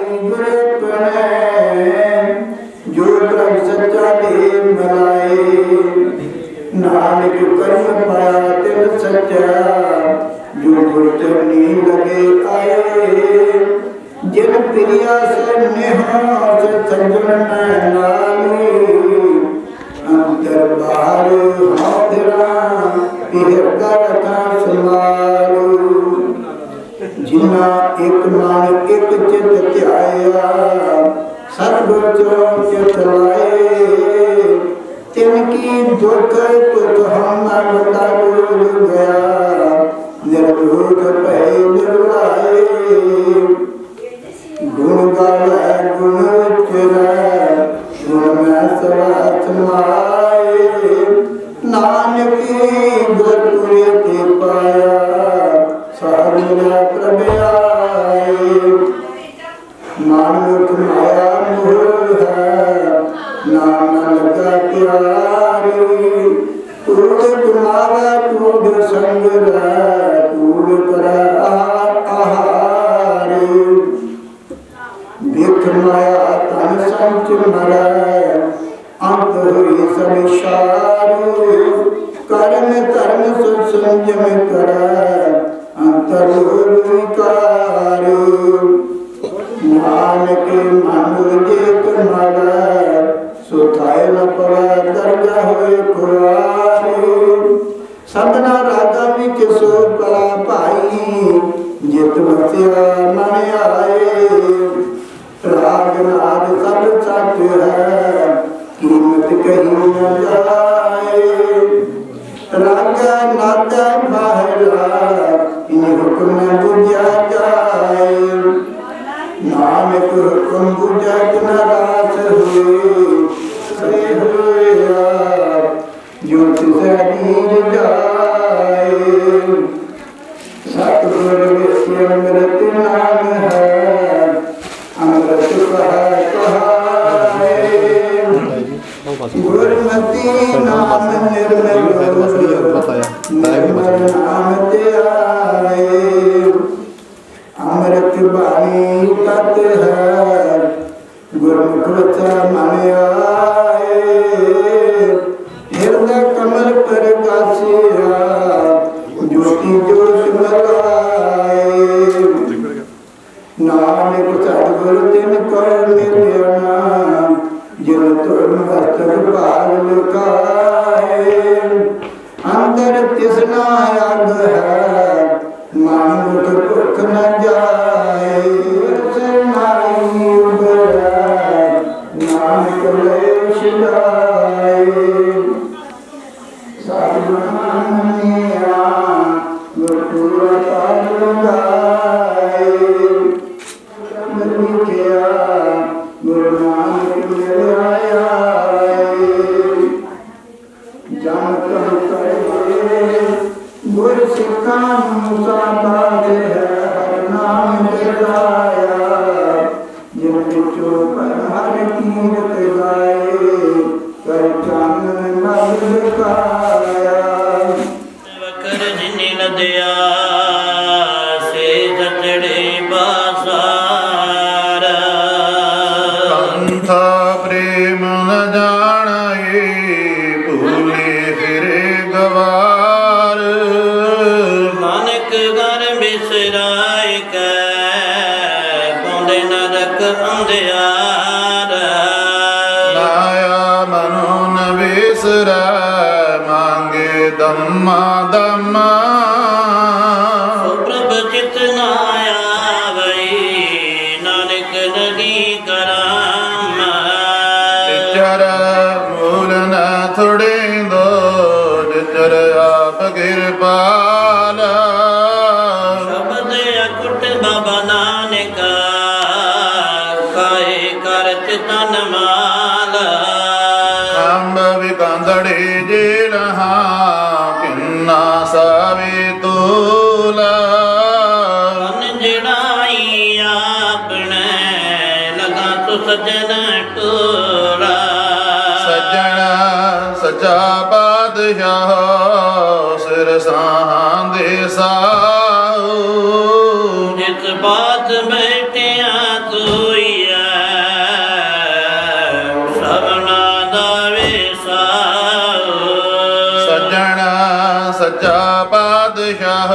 गुर प्रणय जो प्रभ सच्चा दे मिलाए नानक कर्म पाया तिल सच्चा जो गुर चरनी लगे आए जिन प्रिया से नेहा से सज्जन नाली अंतर बाहर हाथरा पिहरता रखा संभालू जिन्ना एक मन एक चित ध्याया सतगुर चित लाए तिनकी दुख पुख हम बता गया निर्भूत भय निर्वाए गुण गावे गुण उच्चरे गुण में सदा समाए नानक गुरपुरे के पाया साधुरा प्रभ आए मानुष माया मोह है नाम लगा प्यारे कूद तुम्हारा कूद संग कूद कर आहारे भिख माया तन संच मरै अंत हुई सब सारे कर्म धर्म संयम करै अंतर विकार नानक मन जे तुम्हारा सुधाय न पवै दरगाह होए खुआरे सदना रागा विच सो कला पाई जित बसिया मन आए राग नाद सब सच है कीमत कहीं न जाए रागा नाद बाहरा इन हुक्म बुझा जाए नानक हुक्म बुझा न रास हुए जो तीर जाए सतगुर विषय अमृत नाम है अमृत कहाए गुरमति नाम निर्मल नाम त्याए अमृत बाणी तत् है गुरमुख वचन मन आए हृदय कमल पर कासिया ज्योति जोश मलाए नानक सतगुर तिन कर मिलना जिन तुम हस्तक भाग लुकाए अंदर तिसना अग है मानुष भुख न जाए मारी नानक लेश लाए साधुनिया गुरपुर पाल गाए लिखिया गुरु नानक मिल आया जान करे गुर सिखा मूसा बाज है हर नाम जगाया जिन बिचो पर हर कीरत गाए कर चानन मल काया वकर जिनी नदिया से जटड़े बाजार कंथा प्रेम न जानाए भूले फिरे गवार नानक घर बिसराय के पौंदे नरक अंधियार नाया मनो न बिसरै मांगे दम्मा दम्मा प्रभ चित नाया वही नानक नगी कराम चर मूल न थोड़ेंदो जिचर आप कृपाल शब्द अकुट बाबा नानक काहे करत तन माल अंब विकांदड़े जे रहा किन्ना सावे तोला जड़ाई आपने लगा तो सजन टोला सज्जन सच्चा बादशाह सिर सांदे साओ जिस बात बैठिया कोई ਸੱਚਾ ਪਾਤਸ਼ਾਹ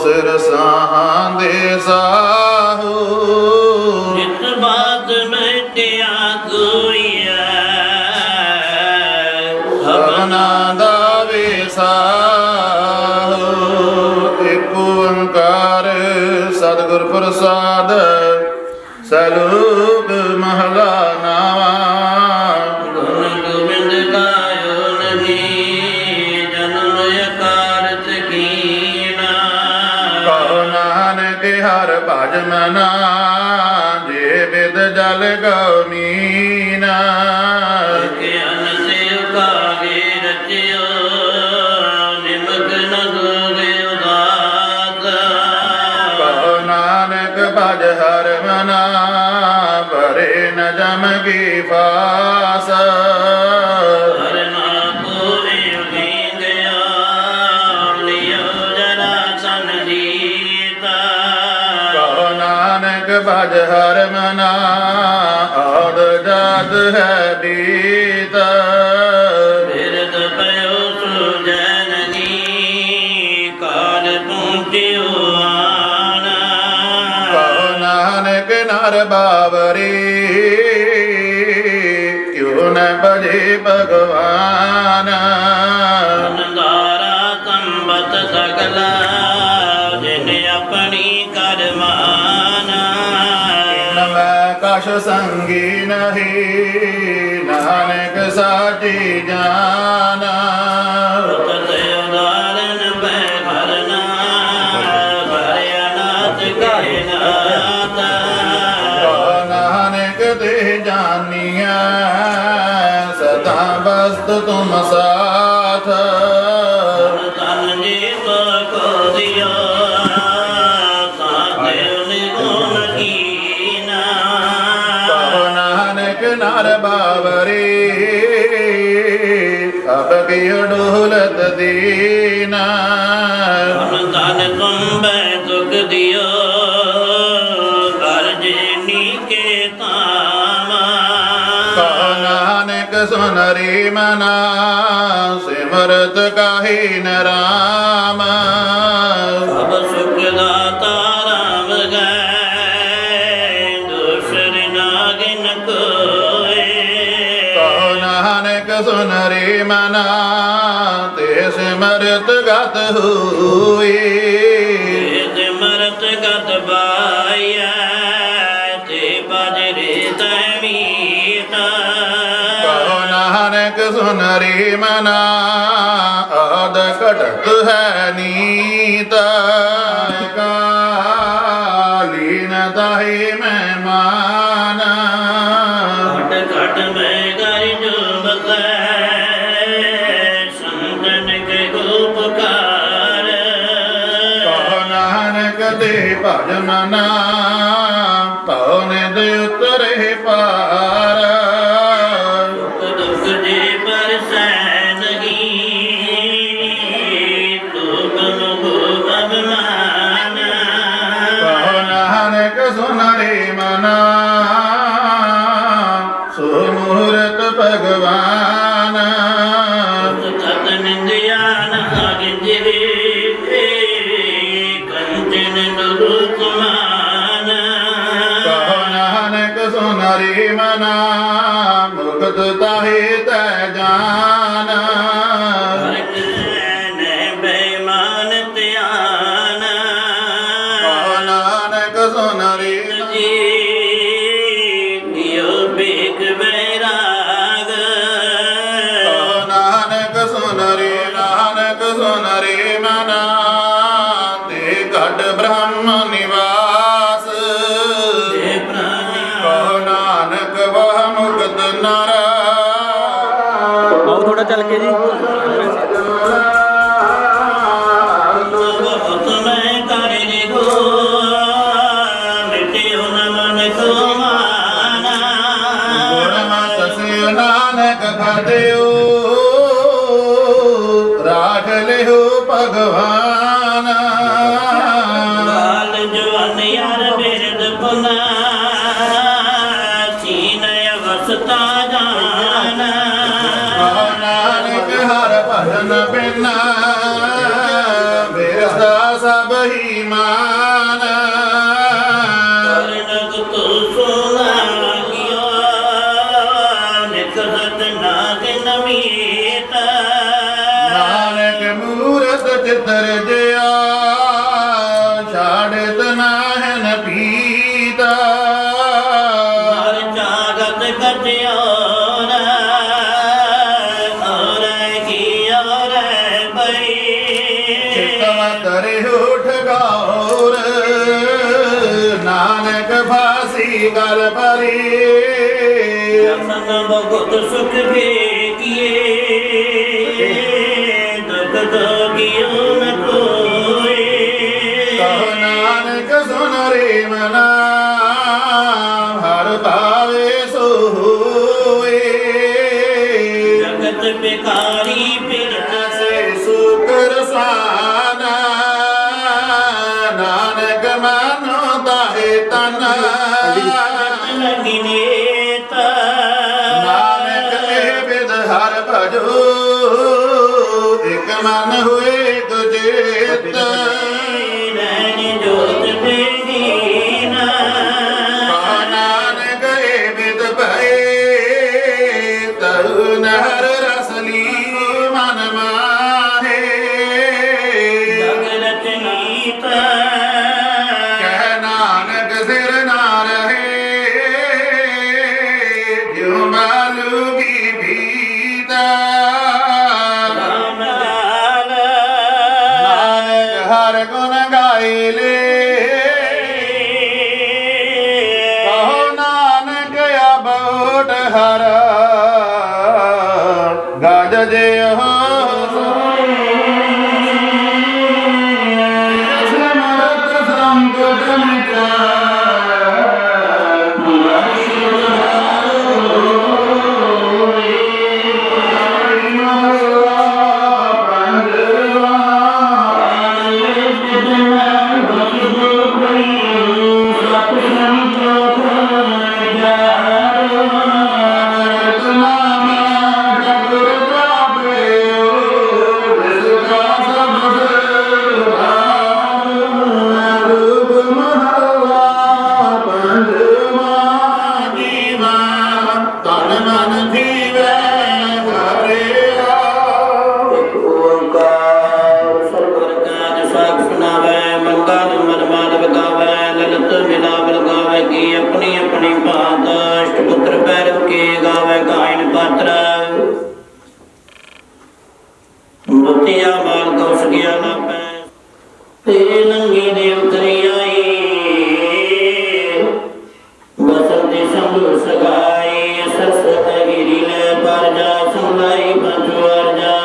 ਸਿਰ ਸਾਹਾਂ ਦੇ ਸਾਹੂ ਜਿਤ ਬਾਤ ਮਿਟਿਆ ਕੋਈ ਸਭਨਾ ਦਾ ਵਿਸਾਹੂ ਏਕ ਓੰਕਾਰ ਸਤਿਗੁਰ ਪ੍ਰਸਾਦ ਸਲੋਕ ਮਹਲਾ ਨਾਵਾ ਗੁਣ ਗੋਬਿੰਦ ਗਾਇਓ ਨਹੀਂ ਜਨਮ ਅਕਾਰਤ ਕੀਨਾ ਕਹੋ ਨਾਨਕ ਹਰ ਭਜ ਮਨਾ ਜੇ ਵਿਦ ਜਲ ਗਮੀਨਾ ਗਿਆਨ ਤੇ ਉਕਾਗੇ ਰਚਿਓ ਨਿਮਕ ਨ ਗੋਗੇ ਉਦਾਸ ਕਹੋ ਨਾਨਕ ਭਜ ਹਰ ਮਨਾ ਭਰੇ ਨ ਜਮ ਕੀ ਫਾਸ ਹਰ ਨਾ ਕੋਏ ਉਦੀਂਦਿਆ ਲਿਓ ਜਰਾ ਸੰਜੀਤਾ ਕਹੋ ਨਾਨਕ ਭਜ ਹਰ ਮਨਾ ਆਦ ਜਾਤ ਹੈ ਬੀਤ ਬਿਰਦ ਪਇਓ ਸੁਜਨਨੀ ਕਾਲ ਪਹੁੰਚਿਓ ਆਣਾ ਕਹੋ ਨਾਨਕ ਨਰ ਬਾਵਰੀ ਕਿਉ ਨ ਭਜੇ ਭਗਵਾਨ ਅੰਧਾਰਾ ਸੰਬਤ ਸਗਲਾ ਜਿਨ ਆਪਣੀ ਕਰਮਾਨਾ ਨ ਮੈਂ ਕਛ ਸੰਗੀ ਨਹੀਂ ਨਾਨਕ ਸਾਚੀ ਜਾਨਾ ਤਤ ਉਦਾਰਨ ਪੈ ਭਰਨਾ ਭਰਿਆ ਨਾਥ ਕਹੇ ਨਾਤਾ ਕਹੋ ਨਾਨਕ ਤੇ ਜਾਨੀਐ ਸਦਾ ਬਸਤ ਤੁਮ ਸਾਥ ਤਨ ਜੀਵ ਕੋ ਦਿਓ ਸਾਥੇ ਨਿਗੁਣ ਕੀਨਾ ਕਹੋ ਨਾਨਕ ਨਰ ਬਾਵਰੀ ਅਬ ਕੀ ਡੋਲਤ ਦੀਨਾ ਤਨ ਤਨ ਤੁੰਬੈ ਸੁਖ ਦਿਓ ਕਰ ਜੀਨੀ ਕੇ ਤਾਮਾ ਕਹੋ ਨਾਨਕ ਸੁਨਰੀ ਮਨਾ ਸਿਮਰਤ ਕਾਹੀ ਨ ਰਾਮ ਸਭ ਸੁਖ ਦਾਤਾ ਰਾਮ ਗਏ ਦੂਸਰ ਨਾਗਿਨ ਕੋਏ ਕਹੋ ਨਾਨਕ ਸੁਨਰੀ ਮਨਾ ਤੇ ਸਿਮਰਤ ਗਤ ਹੋਈ ਤੇ ਮਰਤ ਗਤ ਬਾਇਆ ਤੇ ਬਜਰੇ ਤਮੀਤਾ ਕਹੋ ਨਾਨਕ ਸੁਨਰੀ ਮਨਾ ਆਦ ਘਟਤ ਹੈ ਨੀਤ ਕਾਲੀਨ ਤਾਹੀ ਮਹਿਮਾਨ ਘਟ ਘਟ ਮੈਂ ਗਰਿ ਜੋ ਬਸੈ ਸੰਤਨ ਕੇ ਗੋਪਕਾਰ ਕਹੋ ਨਾਨਕ ਦੇ ਭਜ ਮਨਾ ਪਉਨੇ ਦੇ ਉਤਰੇ ਪਾਰ ਦੁਖ ਜੇ ਪਰਸੈ ਨਹੀਂ ਤੁਮ ਹੋ ਅਭਿਮਾਨ ਕਹੋ ਨਾਨਕ ਸੁਨਰੀ ਮਨਾ ਸੋ ਮੂਰਤ ਭਗਵਾਨ ਸਤ ਨਿੰਦਿਆ ਨਾ ਗਿੰਜਰੇ ਕੰਚਨ ਦੁਰੂਪ ਮਾਨ ਕਹੋ ਨਾਨਕ ਸੁਨਰੀ ਮਨਾ ਮੁਕਤ ਤਾਹੀ ਤੈ ਜਾਨ ਹਰ ਨੇ ਬੇਮਾਨ ਧਿਆਨ ਕਹੋ ਨਾਨਕ ਸੁਨਰੀ ਜੀ ਨਿਉ ਬੇਕ ਬੈਰਾਗ ਕਹੋ ਨਾਨਕ ਸੁਨਰੀ ਮਨਾ ਤੇ ਘਟ ਬ੍ਰਹਮ ਨਿਵਾਸ ਦੇ ਪ੍ਰਾਨ ਕਹੋ ਨਾਨਕ ਵਹ ਮੁਕਤ ਨਰ ਆਓ ਥੋੜਾ ਚੱਲ ਕੇ ਜੀ ਬਹੁਤ ਮੈਂ ਕਰੇ ਜੀ ਗੋ ਮਿਟਿਓ ਨ ਮਨ ਕੋ ਮਾਨਾ ਗੁਰਮਤਿ ਸੇ ਨਾਨਕ ਭਜਿਓ ਰਾਖ ਲਿਓ ਭਗਵਾਨ ਲਾਲ ਜਵਨ ਯਾਰ ਬਿਰਦ ਪੁਨਾ ਸੀਨ ਅਵਸਥਾ ਜਾਨਾ ਕਹੋ ਨਾਨਕ ਹਰ ਭਜਨ ਬਿਨਾ ਚਿਤਰ ਜਿਆ ਛਾੜਤ ਨਾਹਨ ਪੀਤਾ ਹਰ ਜਾਗਤ ਕਟਿਆਰ ਔਰ ਕੀ ਔਰ ਬਈ ਚਿਤਵਾ ਤਰੇ ਉਠ ਗੌਰ ਨਾਨਕ ਫਾਸੀ ਗਲ ਪਰੀ ਜਨ ਬਹੁਤ ਸੁਖ ਭੇਟੀਏ ਦੁਖ ਦੋਗਿਓ ਨ ਕੋਏ ਕਹੋ ਨਾਨਕ ਸੁਨ ਰੇ ਮਨਾ ਹਰ ਭਾਵੇ ਸੋ ਹੋਏ ਜਗਤ ਬਿਕਾਰੀ ਫਿਰਤ ਸੇ ਸੁਕਰ ਸਾਨਾ ਨਾਨਕ ਮਾਨੋ ਤਾਹੇ ਤਨ ਲਗਿਨੇ ਤਾ ਨਾਨਕ ਇਹ ਵਿਦ ਹਰ ਭਜੋ ਇਕ ਮਨ ਹੋਏ ਤੁਜੇਤ ਨੈਣ ਜੋਤ ਬੇਦੀਨਾ ਨਾਨਕ ਇਹ ਵਿਦ ਭਏ ਤਰਨ ਹਰ ਰਸਲੀ ਮਨ ਮਾਹੇ ਜਗ ਰਚਨੀਤਾ ਕਹਿ ਨਾਨਕ ਸਿਰ ਨਾ ਰਹੇ ਜਿਉ ਮਾਲੂਗੀ ਬੀਤਾ ਰਾਮ ਲਾਲ ਨਾਨਕ ਹਰ ਗੁਣ ਗਾਏ ਲੈ ਕਹੋ ਨਾਨਕ ਅਬੋਟ ਹਰ ਗਜ ਜੇ ਹੋ ਸਮਰਤ ਸੰਕਟ ਤਨ ਮਨ ਜੀਵੈ ਹਰਿਆ ਇੱਕ ਓੰਕਾਰ ਸਰਵਰ ਕਾਜ ਸਾਖ ਸੁਨਾਵੈ ਮੰਗਾ ਨੂੰ ਮਨ ਮਾਨਵ ਗਾਵੈ ਲਲਤ ਮਿਲਾਵ ਗਾਵੈ ਕੀ ਆਪਣੀ ਆਪਣੀ ਭਾਂਤ ਅਸ਼ਟਪੁੱਤਰ ਭੈਰਵ ਕੇ ਗਾਵੈ ਗਾਇਨ ਪਾਤਰ ਮੁਤਿਆ ਮਾਲ ਕੌਸ ਗਿਆ ਲਾਪੈ ਤੇ ਨੰਗੀ ਦੇ ਉਤਰੀ ਆਈ ਬਸੰਤੀ ਸੰਭੂ ਸਗਾਈ ਸਰਸ ਗਿਰੀ ਲੈ ਪਰ ਜਾ ਸੁਣਾਈ ਪੰਚਵਾਰ ਜਾ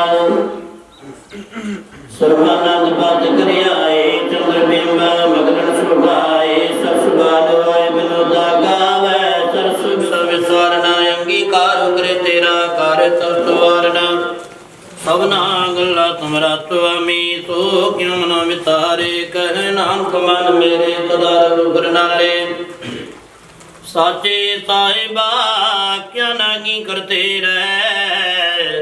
ਸਰਵਾਨੰਦ ਬਾਤ ਕਰਿਆਏ ਚੰਦਰ ਬਿੰਬ ਮਗਨ ਸੁਭਾਏ ਸਸ ਬਾਦਵਾਏ ਬਿਨੋਦਾ ਗਾਵੇ ਸਰਸ ਵਿਸਵਾਰਨਾ ਅੰਗੀਕਾਰ ਕਰੇ ਤੇਰਾ ਕਰ ਤਵਤਵਾਰਨਾ ਸਭਨਾ ਗੱਲਾ ਤੁਮਰਾ ਤੁਮੀ ਸੋ ਕਿਉ ਮਨੋ ਵਿਤਾਰੇ ਕਹਿ ਨਾਨਕ ਮਨ ਮੇਰੇ ਤਦਾਰ ਉਗਰ ਨਾਲੇ ਸਾਚੇ ਸਾਹਿਬਾ ਕਿਆ ਨਾਗੀ ਕਰਤੇ ਰਹਿ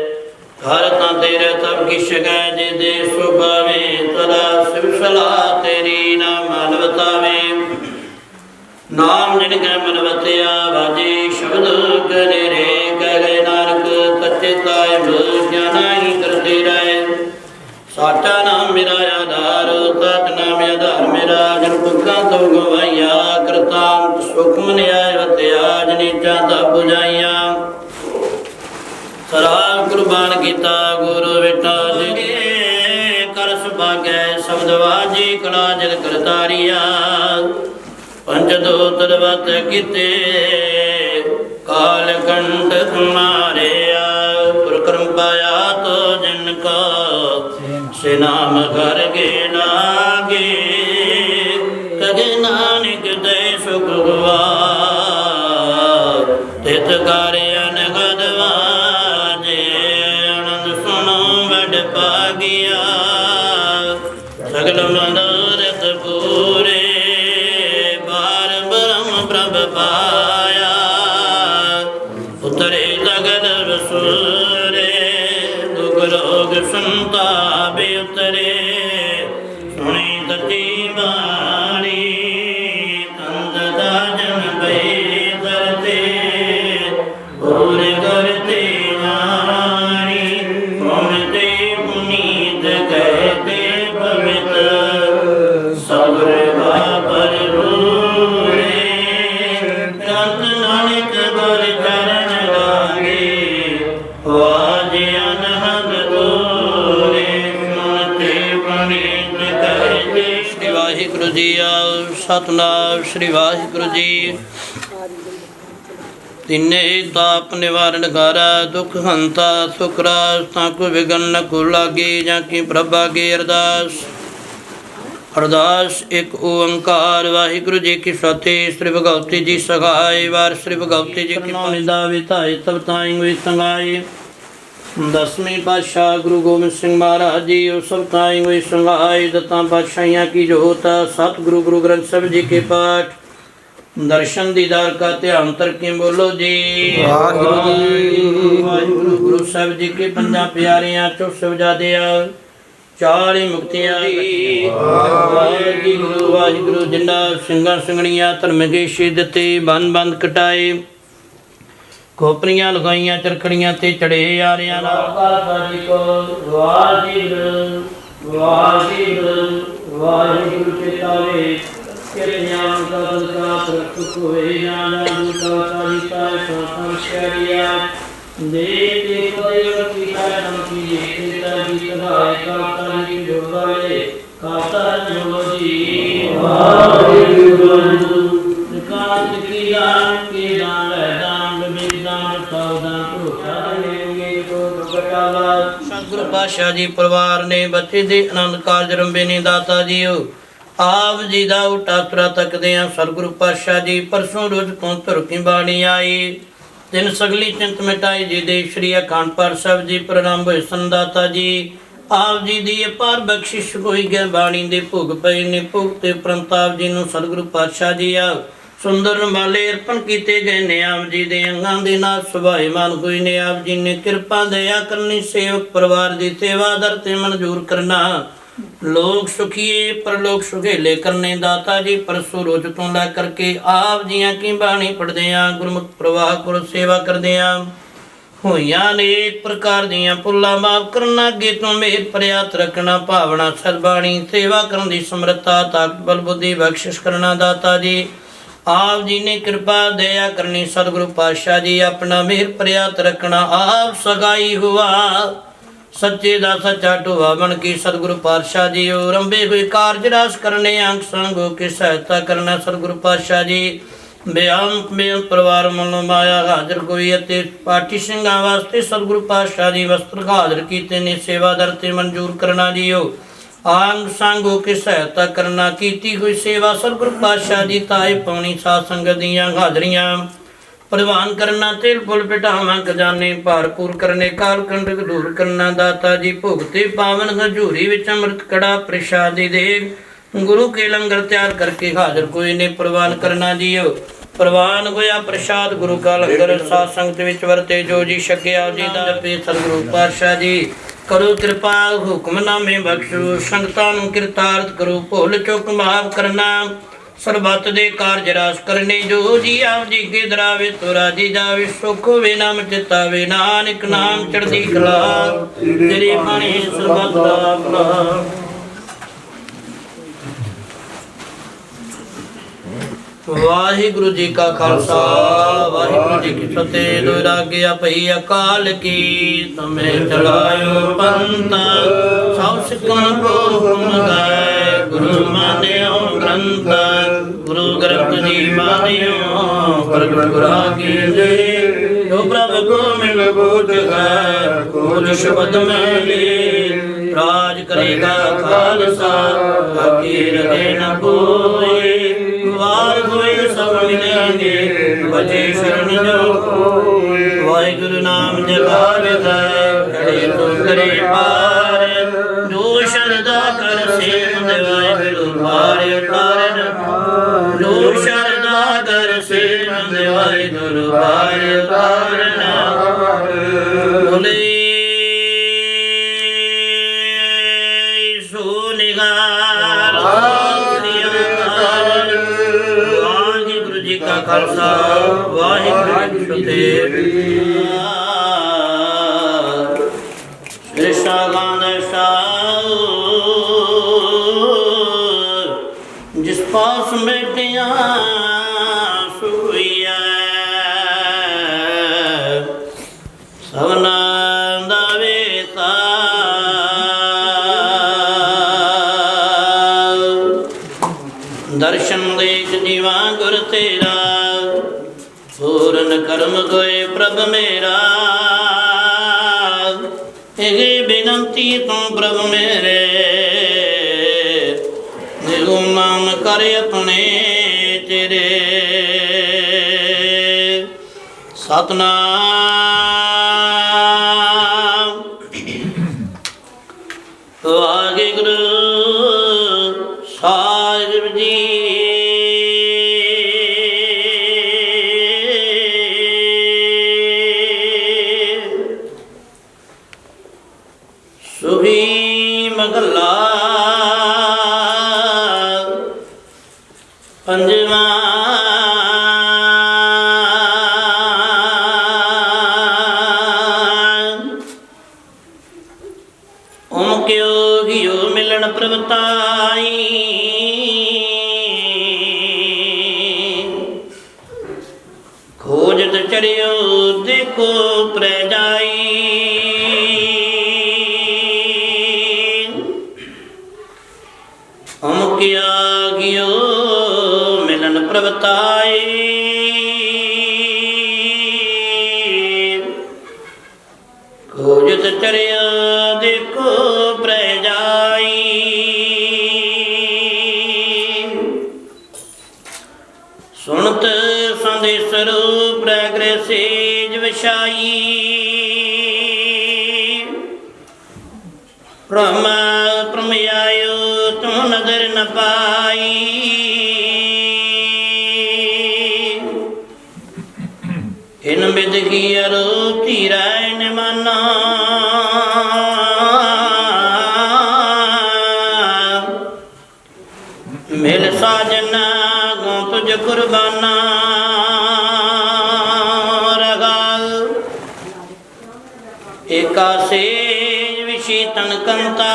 ਹਰ ਤਾਂ ਤੇਰੇ ਸਭ ਕਿਛ ਗੈ ਜੇ ਦੇ ਸੁਭਾਵੇ ਤਦਾ ਸਿਵ ਸਲਾ ਤੇਰੀ ਨਾਮ ਮਨਵਤਾਵੇ ਨਾਮ ਜਿਨ ਕੈ ਮਨਵਤਿਆ ਵਾਜੇ ਸ਼ਬਦ ਕਰੇ ਰੇ ਕਰੇ ਨਾਨਕ ਸੱਚੇ ਸਾਹਿਬ ਗਿਆਨਾਈ ਕਰਤੇ ਰਹਿ ਸਾਚਾ ਨਾਮ ਮੇਰਾ ਆਧਾਰ ਸਤ ਨਾਮ ਆਧਾਰ ਮੇਰਾ ਜਨ ਪੁੱਖਾਂ ਤੋਂ ਗਵਾਈਆ ਕਰਤਾਮ ਸੁਖ ਮਨਿਆਇ ਵਤਿਆ ਜਨੀਚਾ ਤਾ 부ਜਾਈਆਂ ਸਰਾਬ ਕੁਰਬਾਨ ਕੀਤਾ ਗੁਰੂ ਵਿਟਾ ਜੀ ਕਰ ਸੁਭਾਗੈ ਸ਼ਬਦ ਵਾਜੀ ਕਲਾ ਜਗ ਕਰਤਾਰੀਆ ਪੰਜ ਦੋ ਤਰਵਤ ਕੀਤੇ ਕਾਲ ਕੰਠ ਤੁਮਾਰਿਆ ਪੁਰ ਕਰਮ ਪਾਇਆ ਤੋ ਜਿਨ ਕਾ ਸੇ ਨਾਮ ਘਰ ਗੇ ਲਾਗੇ ਕਗੇ ਨਾਨਕ ਦੇ ਸੁਖ ਗਵਾ ਤਿਤ ਕਾਰਿ ਅਨਗਦ ਵਾਜੇ ਆਨੰਦ ਸੁਣੋ ਵਡ ਪਾਗਿਆ ਸਗਲ ਮਨੋਰਥ ਪੂਰੇ ਬਾਰ ਬ੍ਰਹਮ ਪ੍ਰਭ ਪਾਇਆ ਉਤਰੇ ਤਗਦ ਰਸੂਰੇ ਦੁਖ ਰੋਗ ਸੰਤਾਪੇ ਉਤਰੇ ਸੁਣੀ ਤਤੀ ਬਾਣੀ ਤੰਦ ਦਾ ਜਨ ਬਈ ਦਰਤੇ ਹੋਰ ਕਰਤੇ ਨਾਣੀ ਕੌਣ ਤੇ ਪੁਨੀਤ ਕਹਤੇ ਸਤਨਾਮ ਸ੍ਰੀ ਵਾਹਿਗੁਰੂ ਜੀ। ਤਿਨੇ ਤਾਪ ਨਿਵਾਰਨ ਹਾਰਾ ਦੁਖ ਹੰਤਾ ਸੁਖ ਰਾਸ ਤਾਂ ਕੋ ਵਿਗਨ ਨ ਕੋ ਲਾਗੇ ਜਾਂ ਕੀ ਪ੍ਰਭਾ ਕੀ ਅਰਦਾਸ। ਅਰਦਾਸ ਇੱਕ ਓੰਕਾਰ ਵਾਹਿਗੁਰੂ ਜੀ ਕੀ ਫਤਿਹ। ਸ੍ਰੀ ਭਗਵਤੀ ਜੀ ਸਹਾਇ ਵਾਰ ਸ੍ਰੀ ਭਗਵਤੀ ਜੀ ਕੀ ਨਿਦਾ ਵਿਧਾਇ ਤਬ ਤਾਈ ਹੋਈ ਸੰਗਾਈ। ਦਸਵੇਂ ਪਾਤਸ਼ਾਹ ਗੁਰੂ ਗੋਬਿੰਦ ਸਿੰਘ ਮਹਾਰਾਜ ਜੀ ਉਹ ਸਭ ਤਾਈ ਹੋਈ ਸੰਗਾਈ। ਦਤਾਂ ਪਾਤਸ਼ਾਹੀਆਂ ਕੀ ਜੋਤ ਸਤਿਗੁਰੂ ਗੁਰੂ ਗ੍ਰੰਥ ਸਾਹਿਬ ਜੀ ਕੇ ਪਾਠ दर्शन दीदार का ध्यान तरके बोलो जी वाहिगुरू जी। वाहिगुरू गुरु साहब जी के पंजा प्यारियां चो सवजादे चाली मुक्तियां वाहिगुरू वाहिगुरू। जिन्ना सिंगा सिंगणियां धर्म के शहीदते बंद बंद कटाए खोपरियां लगाइयां चरखड़ियां ते चढ़े यारियां को वाहिगुरू वाहिगुरू वाहिगुरू चेतावे सतगुरु पातशाह जी परिवार ने बच्चे दे आनंद कारज रंबे ने दाता जी ਆਪ ਜੀ ਦਾ ਉਟਾਤਰਾ ਤੱਕਦੇ ਆ। ਸਤਿਗੁਰੂ ਪਾਤਸ਼ਾਹ ਜੀ ਪਰਸੋਂ ਰੋਜ਼ ਤੋਂ ਧੁਰ ਕੀ ਬਾਣੀ ਆਈ ਤਿੰਨ ਸਗਲੀ ਚਿੰਤ ਮਿਟਾਈ ਜੀ ਦੇ ਸ਼੍ਰੀ ਅਖੰਡ ਪਾਠ ਸਾਹਿਬ ਜੀ ਪ੍ਰਣਾਮ ਹੋਏ ਸੰਦਾਤਾ ਜੀ। ਆਪ ਜੀ ਦੀ ਅਪਾਰ ਬਖਸ਼ਿਸ਼ ਹੋਈ ਗਿਆ ਬਾਣੀ ਦੇ ਭੋਗ ਪਏ ਨੇ ਭੋਗ ਤੇ ਪ੍ਰੰਤਾਪ ਜੀ ਨੂੰ ਸਤਿਗੁਰੂ ਪਾਤਸ਼ਾਹ ਜੀ ਆ ਸੁੰਦਰ ਰੁਮਾਲੇ ਅਰਪਣ ਕੀਤੇ ਗਏ ਨੇ। ਆਪ ਜੀ ਦੇ ਅੰਗਾਂ ਦੇ ਨਾਲ ਸੁਭਾਏਮਾਨ ਹੋਏ ਨੇ। ਆਪ ਜੀ ਨੇ ਕਿਰਪਾ ਦਇਆ ਕਰਨੀ ਸੇਵਕ ਪਰਿਵਾਰ ਦੀ ਸੇਵਾ ਦਰ ਤੇ ਮਨਜ਼ੂਰ ਕਰਨਾ ਲੋਕ ਸੁਖੀਏ ਪਰਲੋਕ ਸੁਖੇਲੇ ਕਰਨੇ ਦਾਤਾ ਜੀ। ਪਰਸੋਂ ਰੋਜ਼ ਤੋਂ ਲੈ ਕਰਕੇ ਆਪ ਜੀਆਂ ਕੀ ਬਾਣੀ ਪੜ੍ਹਦੇ ਆ ਗੁਰਮੁਖ ਪ੍ਰਵਾਹ ਗੁਰ ਸੇਵਾ ਕਰਦੇ ਆ ਹੋਈਆਂ ਅਨੇਕ ਪ੍ਰਕਾਰ ਦੀਆਂ ਭੁੱਲਾਂ ਮਾਫ ਕਰਨਾ ਅੱਗੇ ਤੋਂ ਮੇਰ ਪ੍ਰਿਆਤ ਰੱਖਣਾ ਭਾਵਨਾ ਸਰਬਾਣੀ ਸੇਵਾ ਕਰਨ ਦੀ ਸਮਰੱਥਾ ਤਾਕਤ ਬਲ ਬੁੱਧੀ ਬਖਸ਼ਿਸ਼ ਕਰਨਾ ਦਾਤਾ ਜੀ। ਆਪ ਜੀ ਨੇ ਕਿਰਪਾ ਦਇਆ ਕਰਨੀ ਸਤਿਗੁਰੂ ਪਾਤਸ਼ਾਹ ਜੀ ਆਪਣਾ ਮੇਰ ਪ੍ਰਿਆਤ ਰੱਖਣਾ ਆਪ ਸਗਾਈ ਹੁਆ सच्चे दा सच्चा ढोआ बन के सतगुरु पातशाह जी रंबे हुए कारज रास करने अंग संग की सहायता करना सतगुरु पातशाह जी। बेआम बेअंत परिवार मनो माया हाजिर कोई पाठी ਸਿੰਘਾਂ वास्ते सतगुरु पातशाह जी वस्त्र हाजिर कीते ने सेवा दर ते मंजूर करना जी अंग संग की सहायता करना कीती हुई सेवा सतगुरु पातशाह जी ताए पाउनी साध संगत दियां हाजरियां प्रवान करना तिल फुल पिटावा खजाने भारपूर करने काल कंडक दूर करना दाता जी। भुगते पावन हजूरी विच अमृत कड़ा प्रसादी दे गुरु के लंगर तैयार करके हाजिर कोई ने प्रवान करना जी। प्रवान होया प्रसाद गुरु का लंगर साध संगत विच वरते जो जी छकिया जी दा जपे सतगुरु पातशाह जी। करो कृपा हुक्मनामे बख्शो संगतां नूं किरतार्थ करो भुल चुक माफ करना ਸਰਬੱਤ ਦੇ ਕਾਰਜ ਰਾਸ ਕਰਨੇ ਜੋ ਜੀ ਆਪ ਜੀ ਕੇ ਦਰਾਵੇ ਤੋ ਰਾਜੀ ਜਾਵੇ ਸੁਖ ਹੋਵੇ ਨਾਮ ਚਿਤਾਵੇ ਨਾਨਕ ਨਾਮ ਚੜ੍ਹਦੀ ਕਲਾ ਤੇਰੀ ਬਾਣੀ ਸਰਬੱਤ ਦਾ ਭਲਾ। ਵਾਹਿਗੁਰੂ ਜੀ ਕਾ ਖਾਲਸਾ ਵਾਹਿਗੁਰੂ ਜੀ ਕੀ ਫਤਿਹ। ਦੋ ਰਾਗਿਆ ਪਈ ਅਕਾਲ ਕੀ ਤਮੇ ਚਲਾਇਓ ਪੰਥ ਸਭ ਸਿੱਖਾਂ ਕੋ ਹੁਕਮ ਗਾਏ ਗੁਰੂ ਮਾਨਿਓ ਗ੍ਰੰਥ गुरु ग्रंथ जी मानियो प्रगट गुरा की जय जो प्रभु को मिल बोझ है खोज शब्द में ले राज करेगा खालसा ताकि रहे न कोई वार हुए सब मिलेंगे बचे शरण जो कोई वाहिगुरु नाम जगार है खड़े तो करे पार जो शरदा कर सेव वाहिगुरु पार कारण जो शरदा कर से वाहिगुरु पार तारना बोले सोनिगार वाहिगुरू जी का खालसा वाहिगुरू जी की फतेह। जिस पास बैठिया सुइया सवना दावे दर्शन दे तेरा, पूर्ण कर्म कोय प्रभ मेरा। ये बेनती तू प्रभ मेरे, निगुम नाम कर अपने तेरे। सतनाम वाहिगुरु साहिब जी। सुभी महला पंजवा। ओम क्यों हियो मिलन प्रभताई, खोजत चरियो देखो प्रजाई। ओम क्या गियो मिलन प्रभताई, खोजत चरियो देखो प्रजाई। सुनत संदेशरो प्रग्रह सेज विषाई, ब्रह्म प्रमयायो तू नजर न पाई। इन बिद की अरो तीरा न माना, मिल साजना गो तुझ कुर्बाना। रगा एकासे विषी तन कंता,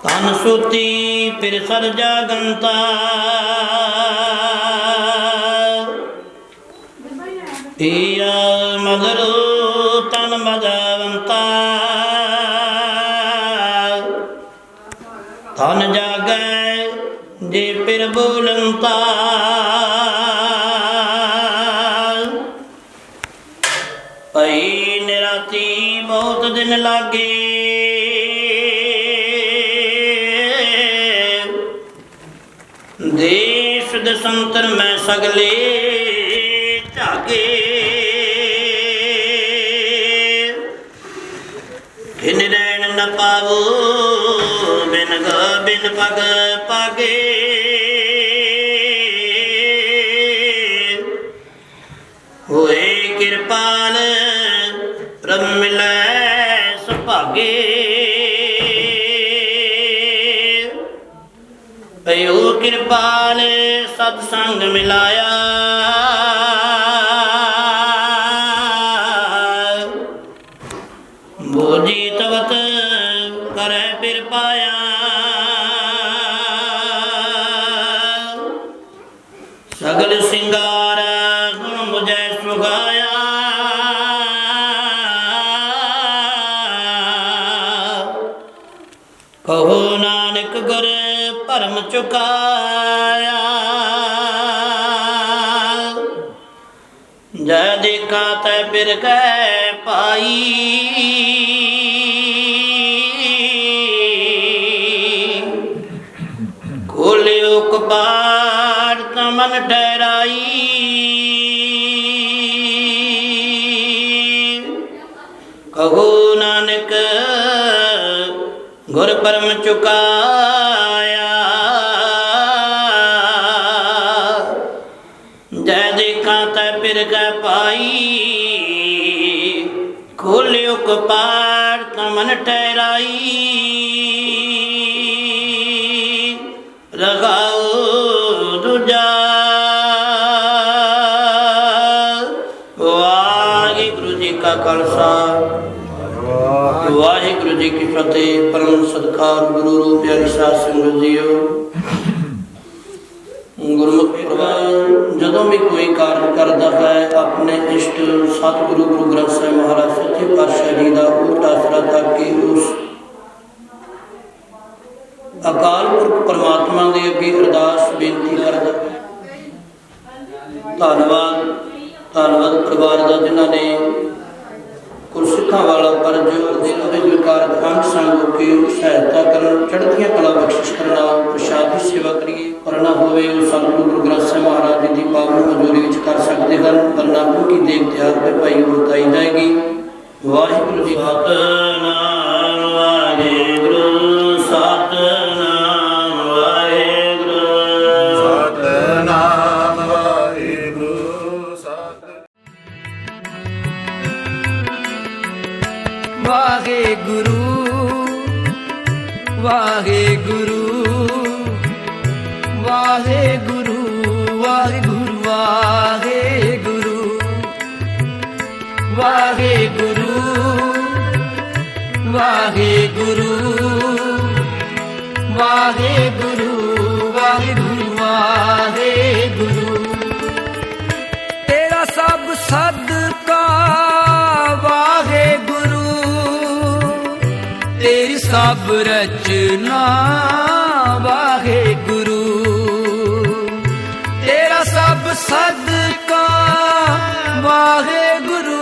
तन सुती फिर सर जागंता। पिया मगरो तन मदवंता, तन जागे जे फिर बोलंता। पई निराती बहुत दिन लागे, देश दशंतर में सगले जागे। बिन रैन न पावो बिन ग बिन पग पागे। होए कृपाल प्रभ मिलै सुभागे। पयो कृपाल सत्संग मिलाया, बोझी तवत करे फिर पाया। सगल सिंगार गुण मुझे सुगाया, कहो नानक गुर परम चुकाया। जय देखा तै फिर कह पाई, खोलियो कपाट तमन ठहराई। कहो नानक गुर परम चुकाया। जय देखा तै फिर कह पाई, खोलियो कपाट तमन ठहराई। लगाओ दूजा। वाहिगुरु जी का खालसा, वाहिगुरु जी की फतेह। परम सत्कार गुरु रूप प्यारी साध संगत जीओ। गुरमुख प्रवान जदों भी कोई कार्य करता है, अपने इष्ट सतगुरु गुरु ग्रंथ साहिब महाराज सच्चे पातशाह जी का ऊट आसरा तक कि उस ਅਕਾਲ ਪੁਰਖ ਪਰਮਾਤਮਾ ਦੇ ਅੱਗੇ ਅਰਦਾਸ ਬੇਨਤੀ ਕਰਦਾ। ਧੰਨਵਾਦ ਪਰਿਵਾਰ ਦਾ ਜਿਨ੍ਹਾਂ ਨੇ ਗੁਰਸਿੱਖਾਂ ਵਾਲਾ ਫਰਜ਼ ਦੇ ਜੁਕਾਰ ਅੰਗ ਸੰਗ ਕੇ ਸਹਾਇਤਾ ਕਰਨ, ਚੜ੍ਹਦੀਆਂ ਕਲਾ ਬਖਸ਼ਿਸ਼ ਕਰਨ, ਪ੍ਰਸ਼ਾਦ ਦੀ ਸੇਵਾ ਕਰੀਏ। ਕਰਨਾ ਹੋਵੇ ਉਹ ਸਤਿਗੁਰੂ ਗੁਰੂ ਗ੍ਰੰਥ ਸਾਹਿਬ ਮਹਾਰਾਜ ਜੀ ਦੀ ਪਾਵਨ ਹਜ਼ੂਰੀ ਵਿੱਚ ਕਰ ਸਕਦੇ ਹਨ। ਕਰਨਾ ਕੀ ਦੇਖ ਤਿਆਰ ਤੇ ਭਾਈ ਵਰਤਾਈ ਜਾਏਗੀ। ਵਾਹਿਗੁਰੂ ਜੀ ਸਤਿਨਾਮ ਵਾਹਿਗੁਰੂ ਸਤਿਨਾਮ ਵਾਹਿਗੁਰੂ ਸਤਿਨਾਮ ਵਾਹਿਗੁਰੂ ਸਤਿ ਵਾਹਿਗੁਰੂ ਵਾਹਿਗੁਰੂ ਵਾਹਿਗੁਰੂ ਵਾਹਿਗੁਰੂ ਵਾਹਿਗੁਰੂ ਵਾਹਿਗੁਰੂ ਵਾਹਿਗੁਰੂ ਵਾਹਿਗੁਰੂ ਵਾਹਿਗੁਰੂ ਵਾਹਿਗੁਰੂ ਤੇਰਾ ਸਭ ਸਦਕਾ ਵਾਹਿਗੁਰੂ ਤੇਰੀ ਸਭ ਰਚਨਾ ਵਾਹਿਗੁਰੂ ਤੇਰਾ ਸਭ ਸਦਕਾ ਵਾਹਿਗੁਰੂ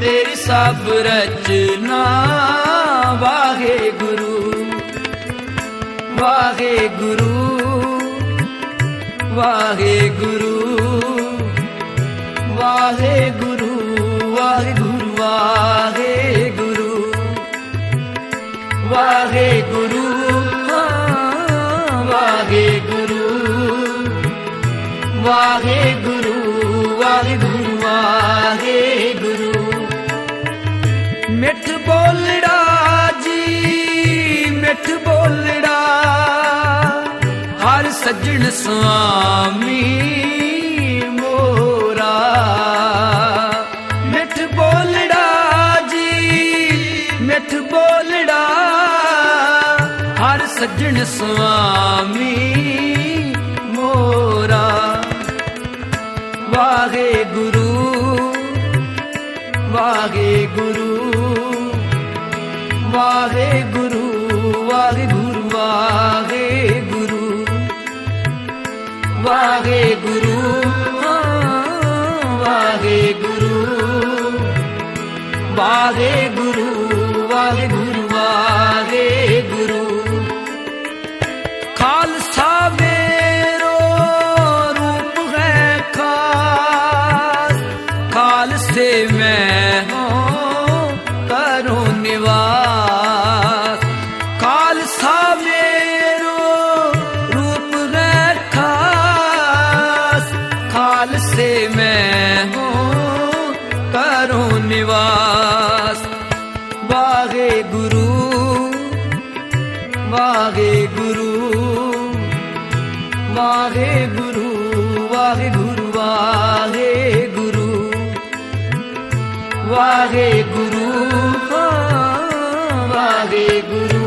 ਤੇਰੀ ਸਭ ਰਚਨਾ ਵਾਹਿਗੁਰੂ ਵਾਹਿਗੁਰੂ ਵਾਹਿਗੁਰੂ ਵਾਹਿਗੁਰੂ ਵਾਹਿਗੁਰੂ ਵਾਹਿਗੁਰੂ ਵਾਹਿਗੁਰੂ ਵਾਹਿਗੁਰੂ ਵਾਹਿਗੁਰੂ ਵਾਹਿਗੁਰੂ ਵਾਹਿਗੁਰੂ ਮਿੱਠ ਬੋਲੜਾ ਜੀ ਮਿੱਠ ਬੋਲੜਾ ਹਰ ਸੱਜਣ ਸੁਆਮੀ ਮੋਰਾ ਮਿੱਠ ਬੋਲੜਾ ਜੀ ਮਿੱਠ ਬੋਲੜਾ ਹਰ ਸੱਜਣ ਸੁਆਮੀ ਮੋਰਾ ਵਾਹਿਗੁਰੂ ਵਾਹਿਗੁਰੂ ਵਾਹਿਗੁਰੂ ਵਾਹਿਗੁਰੂ ਵਾਹਿਗੁਰੂ ਵਾਹਿਗੁਰੂ ਵਾਹਿਗੁਰੂ ਵਾਹਿਗੁਰੂ ਵਾਹਿਗੁਰੂ ਵਾਹਿਗੁਰੂ ਖਾਲਸਾ ਮੇਰੋ ਰੂਪ ਹੈ ਖਾਸ ਖਾਲਸੇ ਮੈਂ ਹੂੰ ਕਰੋ ਨਿਵਾਸ ਖਾਲਸਾ ਮੇਰੋ ਰੂਪ ਹੈ ਖਾਸ ਖਾਲਸੇ ਮੈਂ ਹੂੰ ਕਰੋ ਨਿਵਾਸ ਵਾਹਿਗੁਰੂ ਵਾਹਿਗੁਰੂ ਵਾਹਿਗੁਰੂ ਵਾਹਿਗੁਰੂ ਵਾਹਿਗੁਰੂ ਵਾਹਿਗੁਰੂ ਵਾਹਿਗੁਰੂ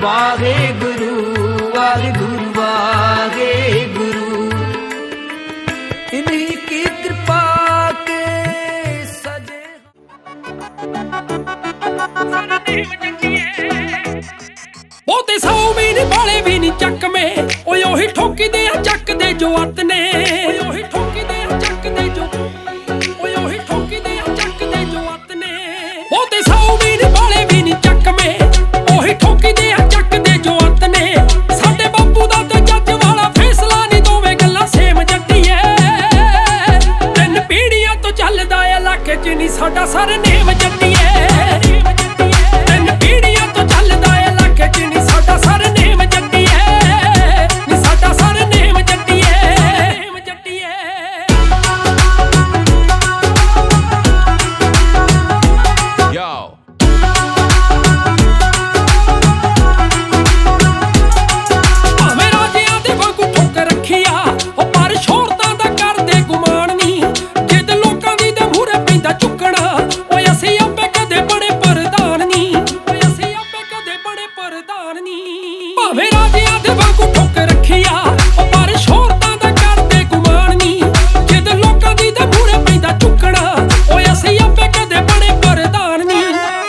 ਵਾਹਿਗੁਰੂ ਵਾਹਿਗੁਰੂ ਵਾਹਿਗੁਰੂ ਇਨ੍ਹੀਂ ਕੀ ਕਿਰਪਾ ਕੇ ਸਜੇ ਉਹ ਤੇ 100 ਵੀ ਨੀ ਬਾਲੇ ਵੀ ਨੀ ਚੱਕਵੇਂ ਓਏ ਉਹੀ ਠੋਕਦੇ ਆ ਚੱਕਦੇ ਜੋ ਅੱਤ ਨੇ ਓਏ ਉਹੀ ਠੋਕਦੇ ਆ ਚੱਕਦੇ ਜੋ ਓਏ ਉਹੀ ਠੋਕਦੇ ਆ ਚੱਕਦੇ ਜੋ ਅੱਤ ਨੇ ਉਹ ਤੇ 100 ਵੀ ਨੀ ਬਾਲੇ ਵੀ ਨੀ ਚੱਕਵੇਂ ਉਹੀ ਠੋਕਦੇ ਆ ਚੱਕਦੇ ਜੋ ਅੱਤ ਨੇ ਸਾਡੇ ਬਾਪੂ ਦਾ ਤੇ ਜੱਜ ਵਾਲਾ ਫੈਸਲਾ ਨੀ ਦੋਵੇਂ ਗੱਲਾਂ ਸੇਮ ਜੱਟੀਏ 3 ਪੀੜ੍ਹੀਆਂ ਤੋਂ ਚੱਲਦਾ ਏ ਇਲਾਕੇ 'ਚ ਨੀ ਸਾਡਾ ਸਰਨੇਮ ਜੱਟੀਏ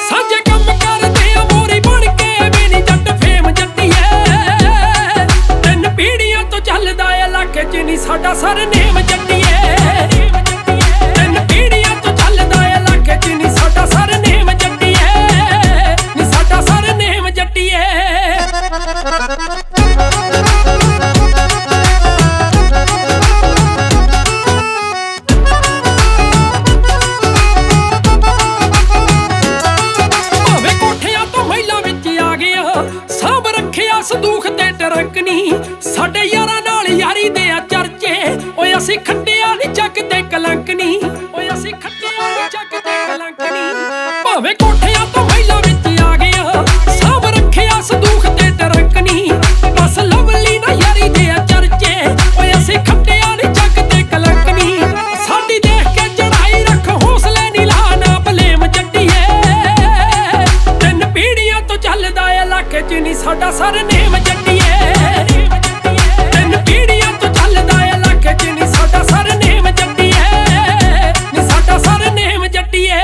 ਸਾਂਝੇ ਕੰਮ ਕਰਦੇ ਆ ਮੋਰੀ ਬਣ ਕੇ ਭਾਵੇਂ ਕੋਠਿਆਂ ਤੋਂ ਮਹਿਲਾਂ ਵਿੱਚ ਆ ਗਿਆ, ਸਾਂਭ ਰੱਖਿਆ ਸੰਦੂਖ ਤੇ ਟਰੰਕ ਨੀ। ਸਾਡੇ ਯਾਰਾਂ ਨਾਲ ਯਾਰੀ ਦੇ ਆ ਚਰਚੇ, ਓਏ ਅਸੀਂ ਖੱਟਿਆ ਨੀ ਚੱਕਦੇ ਕਲੰਕ ਨੀ। ਓਏ ਅਸੀਂ ਖੱਟਿਆ ਨੀ ਚੱਕਦੇ ਕਲੰਕ ਨੀ। ਭਾਵੇਂ ਕੋਠਿਆਂ ਤੋਂ ਮਹਿਲਾਂ ਵਿੱਚ ਆ ਗਿਆ, ਸਾਂਭ ਰੱਖਿਆ ਸੰਦੂਖ ਤੇ ਟਰੰਕ ਨੀ। ਬਸ ਲਵਲੀ ਨਾ ਯਾਰੀ ਦੇ ਆ ਚਰਚੇ, ਓਏ ਅਸੀਂ ਖੱਟਿਆ ਨੀ ਚੱਕਦੇ ਕਲੰਕ ਨੀ। ਸਾਡੀ ਦੇਖ ਕੇ ਚੜਾਈ ਰੱਖ ਹੌਸਲੇ ਨੀ ਲਾ ਨਾ ਬਲੇਮ ਜੱਟੀਏ। ਤਿੰਨ ਪੀੜ੍ਹੀਆਂ ਤੋਂ ਚੱਲਦਾ ਏ ਇਲਾਕੇ 'ਚ ਨੀ ਸਾਡਾ ਸਰਨੇਮ ਜੱਟੀਏ। ਤਿੰਨ ਪੀੜ੍ਹੀਆਂ ਤੋਂ ਚੱਲਦਾ ਏ ਇਲਾਕੇ 'ਚ ਨੀ ਸਾਡਾ ਸਰਨੇਮ ਜੱਟੀਏ। ਨੀ ਸਾਡਾ ਸਰਨੇਮ ਜੱਟੀਏ।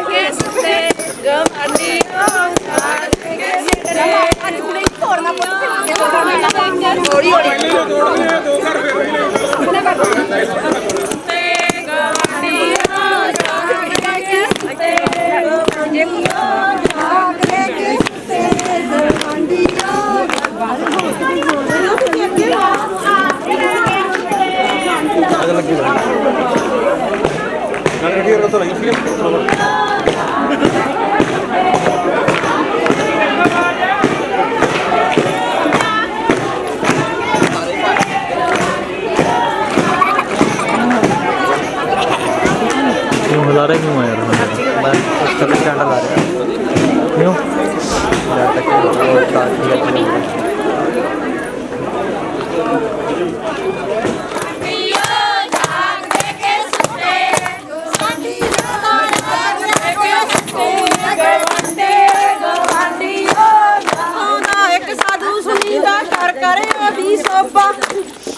ਕੇ ਸੁੱਤੇ ਗਵਾਂਢੀ ਜਾਗ ਕੇ ਸੁੱਤੇ ਅੱਜ ਕੁੜੇ ਤੋੜਨਾ ਹੌਲੀ ਹੌਲੀ ਦੋ ਕਰ ला रहा क्यों यार मैं चलो कैंडल ला रहा क्यों यार तक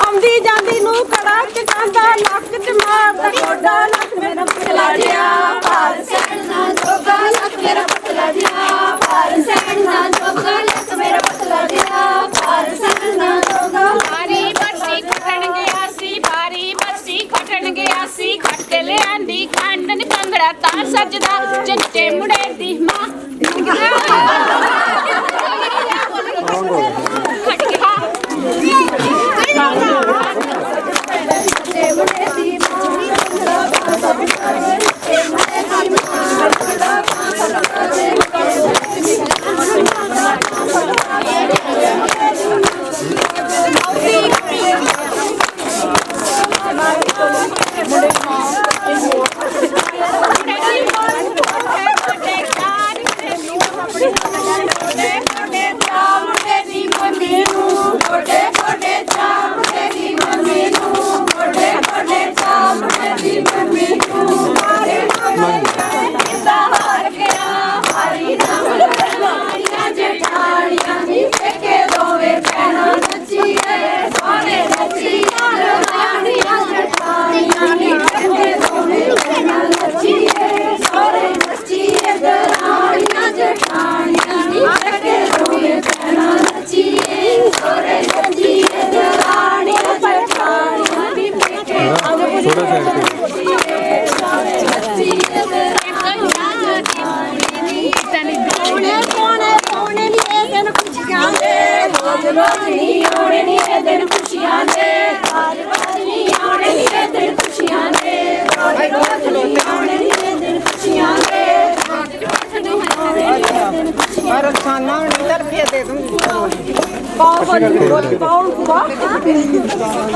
ਆਉਂਦੀ ਜਾਂਦੀ ਨੂੰ ਕੜਾ ਚਕਾਂਦਾ ਲੱਕ ਚ ਮਾਰਦਾ ਗੋਡਾ ਲੱਕ ਮੇਰਾ ਪਤਲਾ ਜਿਹਾ ਭਾਰ ਸਹਿਣ ਨਾ ਜੋਗਾ ਲੱਕ ਮੇਰਾ ਪਤਲਾ ਜਿਹਾ ਭਾਰ ਸਹਿਣ ਨਾ ਜੋਗਾ ਲੱਕ ਮੇਰਾ ਪਤਲਾ ਜਿਹਾ ਭਾਰ ਸਹਿਣ ਨਾ ਜੋਗਾ ਬਾਰੀ ਬਰਸੀ ਖਟਣ ਗਿਆ ਸੀ ਬਾਰੀ ਬਰਸੀ ਖਟਣ ਗਿਆ ਸੀ ਖਟ ਕੇ ਲਿਆਂਦੀ ਖੰਡ ਨੀ ਭੰਗੜਾ ਤਾਂ ਸੱਜਦਾ ਜੱਟੇ ਮੁੰਡੇ ਦੀ ਮਾਂ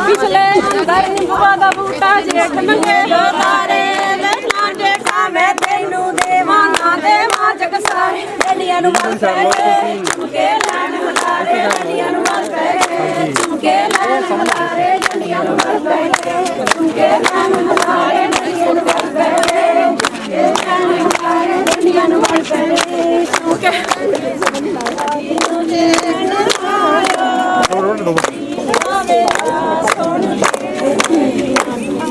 ਪਿਛਲੇ ਗਰਮੀਆਂ ਦਾ ਬੂਟਾ ਜੇਠ ਮੰਗੇ ਤਾਰੇ ਵੇਖਾਂ ਜੇਠਾ ਮੈਂ ਤੈਨੂੰ ਦੇਵਾਂ ਨਾ ਦੇਵਾਂ ਜਗ ਸਾਰੇ ਡੰਡੀਆਂ ਨੂੰ ਵੱਲ ਪੈ ਗਏ ਝੁਮਕੇ ਲੈਣ ਹਲਾਰੇ ਡੰਡੀਆਂ ਨੂੰ ਵੱਲ ਪੈ ਗਏ ਝੁਮਕੇ ਲੈਣ ਹਲਾਰੇ ਡੰਡੀਆਂ ਨੂੰ ਵੱਲ ਪੈ ਗਏ ਝੁਮਕੇ ਲੈਣ ਹਲਾਰੇ ਡੰਡੀਆਂ ਨੂੰ ਵੱਲ ਪੈ ਗਏ ਝੁਮਕੇ ਲੈਣ ਹਲਾਰੇ ਡੰਡੀਆਂ ਨੂੰ ਵੱਲ ਪੈ ਗਏ ਝੁਮਕੇ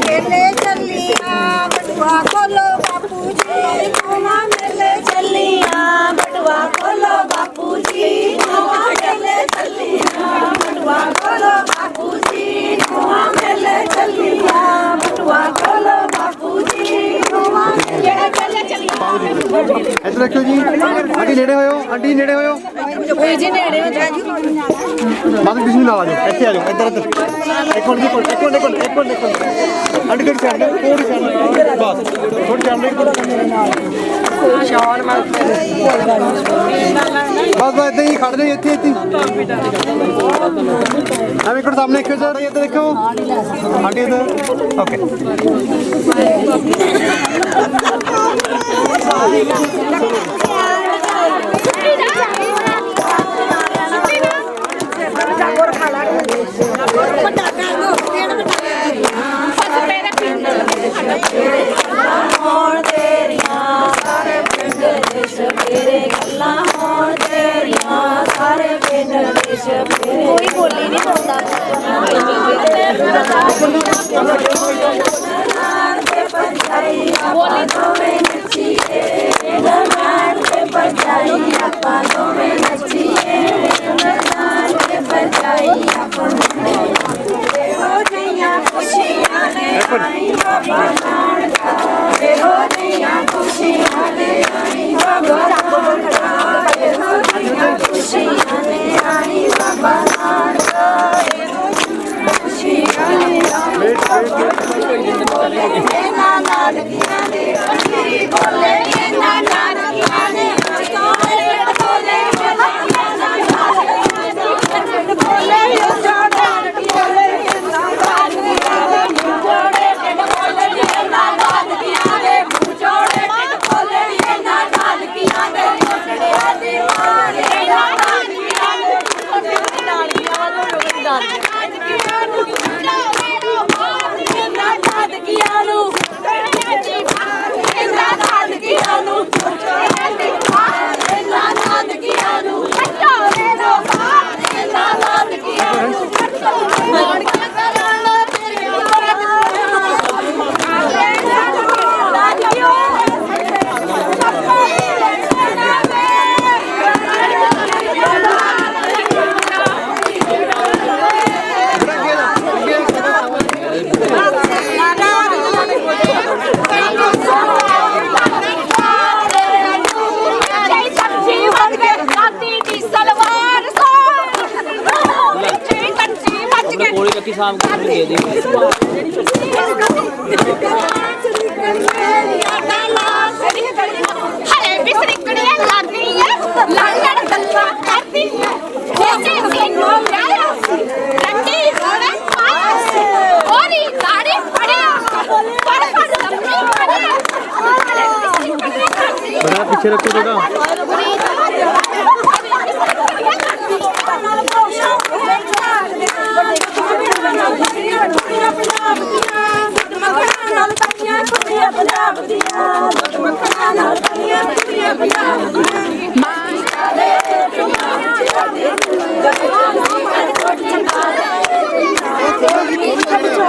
मेले चलिया बटुआ खोलो बापू जी नौवा मेले चलिया बटुआ खोलो बापू जी नौवा मेले चलिया बटुआ खोलो बापू जी नौवा मेले चलिया बटुआ खोलो बापू जी नौवा मेले चलिया इधर रखियो जी आंटी नेड़े होयो आंटी नेड़े होयो जी नेड़े हो जाओ बाद में बिस्मिल्लाह आ जाओ ऐसे आ जाओ इधर इधर एक मिनट आंटी कट साइड में थोड़ी साइड बस थोड़ी साइड में शॉर मार बस इधर ही खड़ जाओ ਇੱਥੇ ਇੱਥੇ अब एक सामने देखो सर इधर देखो आंटी इधर ओके कोई बोली नहीं बोलता बोली ਆਪਣੇ ਕੋਲ ਹੀ ਰੱਖੀ ਸ਼ਾਮ ਨੂੰ ਦੇ ਦੇ ਹਰੇ ਵੀ ਸਰੀਕੜੀਆਂ ਲੱਗਦੀ ਹੈ ਲੜ ਗੱਲਾਂ ਕਰਦੀ ਜੈਸੇ ਤੈਨੂੰ ਪਿਆਰਾ ਰੱਟੀ ਰੋੜਾ ਪਾਸ ਹੋਰੀ ਲਾੜੀ ਫੜਿਆ ਫੜ ਲੰਮੀ ਫੜਿਆ बड़ा पीछे रखो थोड़ा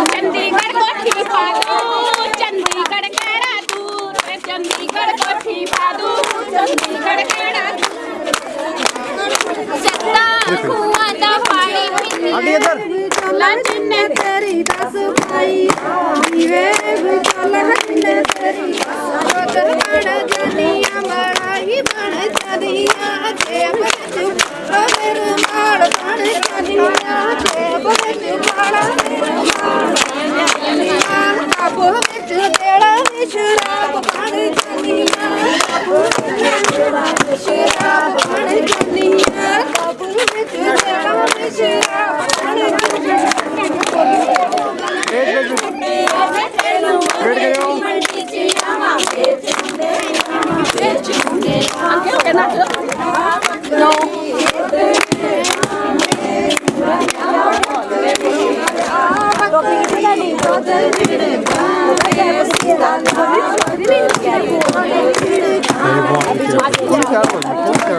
चंडीगढ़ कोठी पादू चंडीगढ़ केड़ा दूर चंडीगढ़ कोठी पादू चंडीगढ़ केड़ा सत्ता कुआं दा पानी पीनी लंच ने तेरी दस भाई नीवे बुझल ने तेरी रोदर बड़ जनिया बड़ाई बड़ जनिया जेब चुप रोदर मार बड़ जनिया जेब चुप बड़ा काबू विच तेरा शराब बड़ जनिया काबू विच शराब बड़ जनिया काबू विच तेरा शराब बड़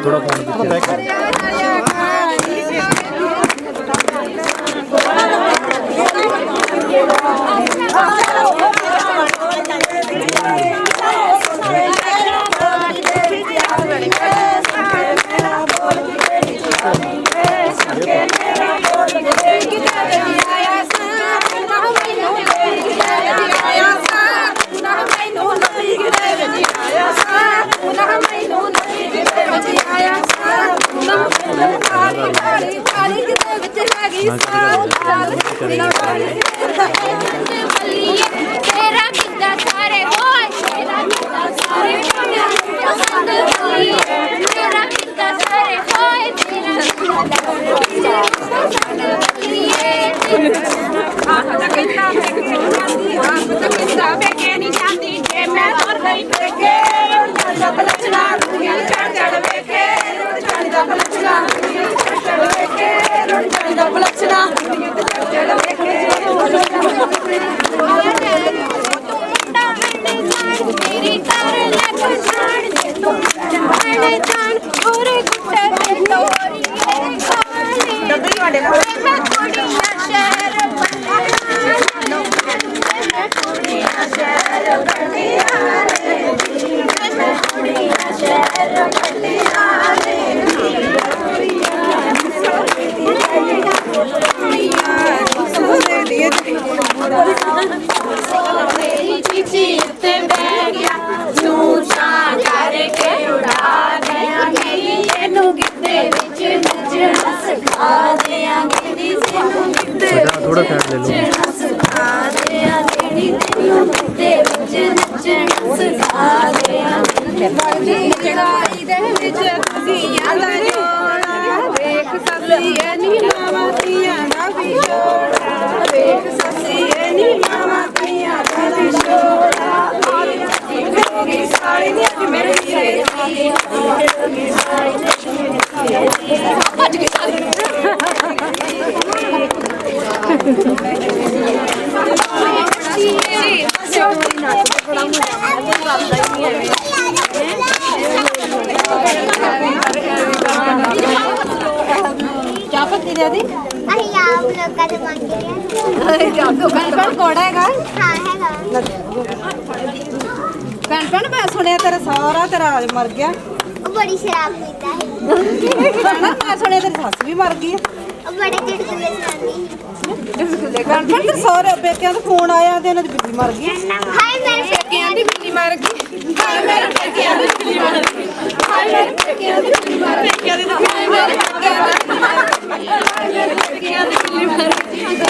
थोड़ा फोन बैक तेरा कितना सारे हो तेरा कितना सारे पसंद हुई तेरा कितना सारे हो तेरा तेरी तार लग जान दे तू जान जान पूरे गुट्टे में तोरी डबरी वाले मैं कुड़िया शहर मैं कुड़िया शहर बलिया मैं कुड़िया शहर बलिया थोड़ा साइड ले लो क्या पत्ती दे दी आप लोग का दुकान के लिए दुकान पर कोड़ा है हाँ है भैन मैं सुनिया तेरा सारा तेरा मर गया बड़ी शराब पीता है मैं सुनिया तेरी सस भी मर गई बड़े चुटकुले सुनाती भैन तेरे सारे पेकियां तो फोन आया ते उन्हां दी बिल्ली मर गई हाय मेरे पेकियां दी बिल्ली मर गई हाय मेरे पेकियां दी बिल्ली मर गई हाय मेरे पेकियां दी बिल्ली मर गई हाय मेरे पेकियां दी बिल्ली मर गई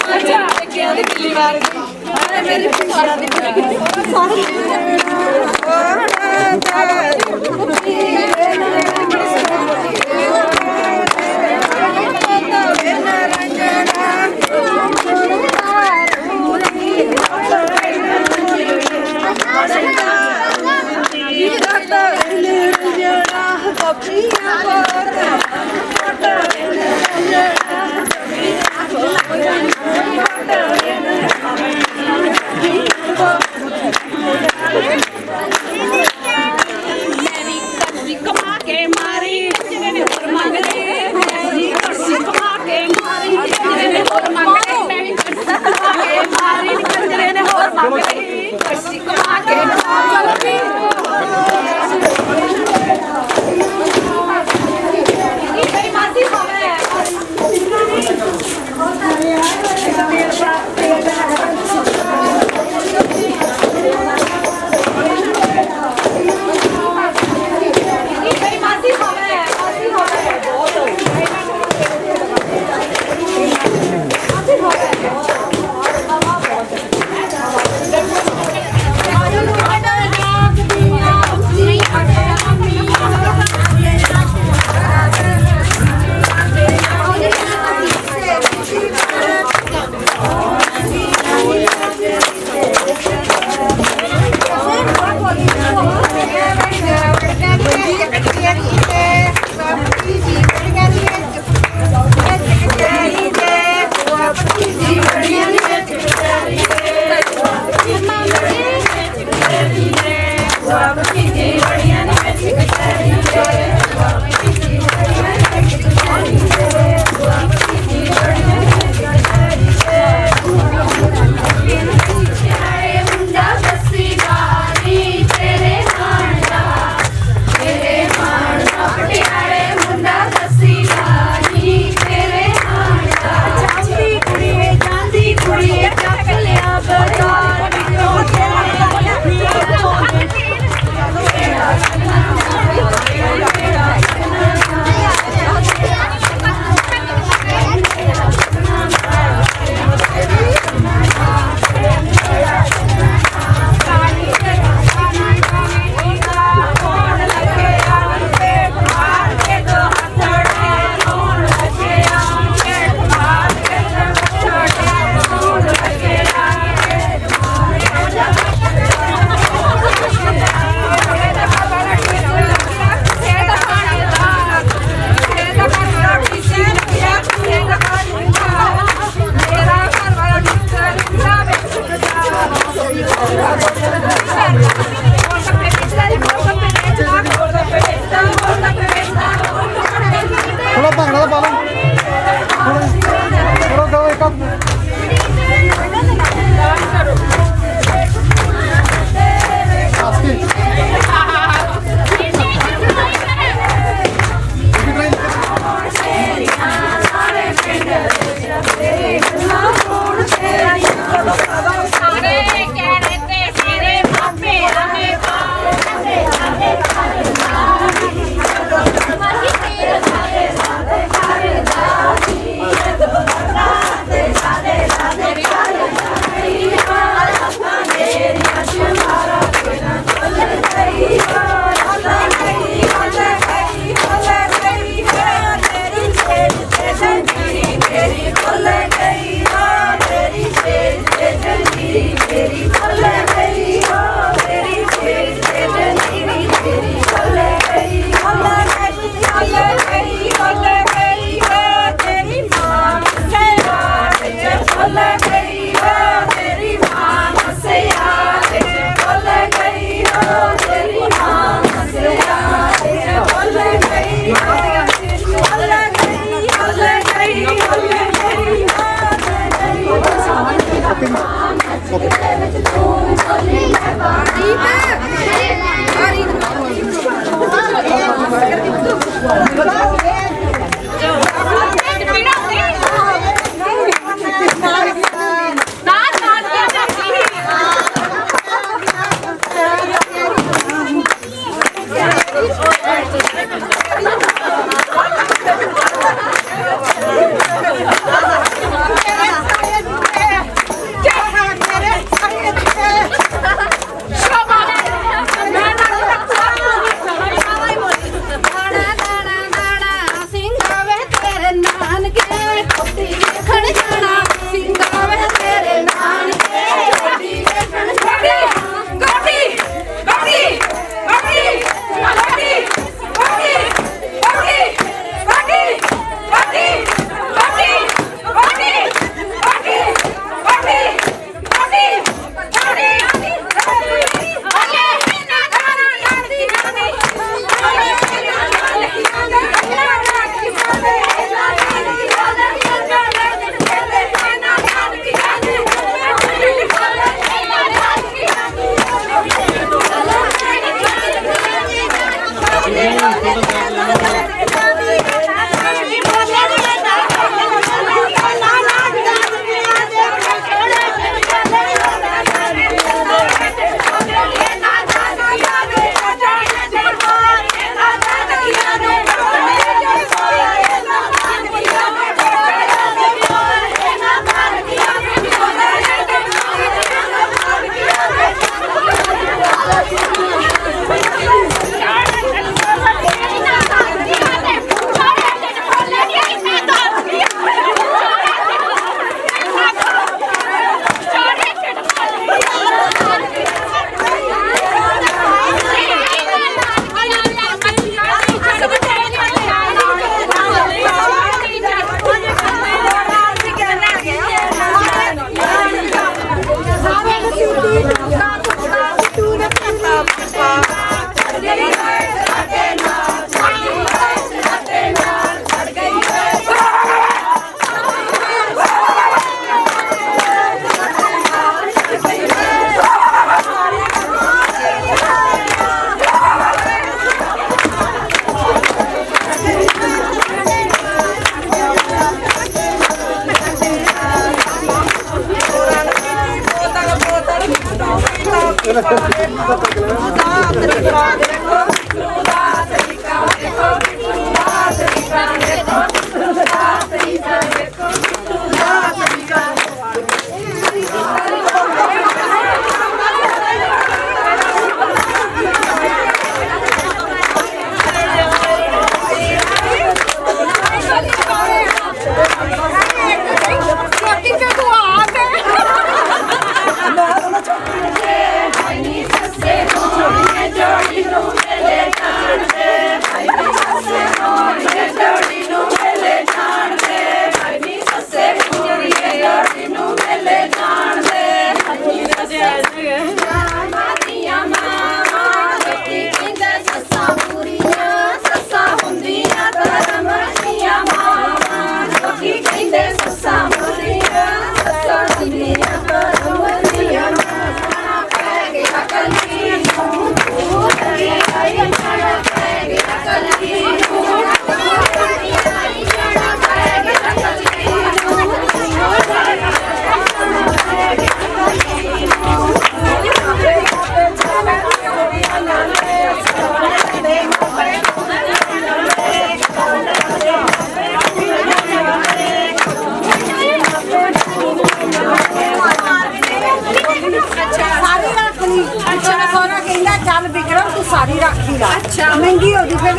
सारी राखी ला महंगी होगी फिर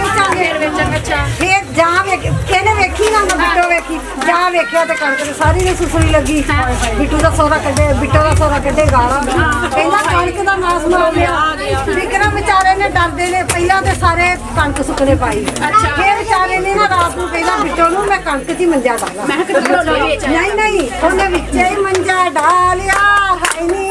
फिर जहाँ कहने वेखी ना मैं बिट्टो वेखी जहाँ वेखिया तो कणक तो सारी ने सुसरी लगी बिट्टू का सोहरा कड्डे बिट्टो का सोहरा कड्डे गाला कहना कणक का नाश मार गया विक्रम बेचारे ने डरदे ने पहला तो सारे कणक सुकने पाई फिर बेचारे ने ना रात को कहना बिट्टो नूं मैं कणक च मंजा डाला नहीं नहीं उन्हें विच ही मंजा डालिया है नी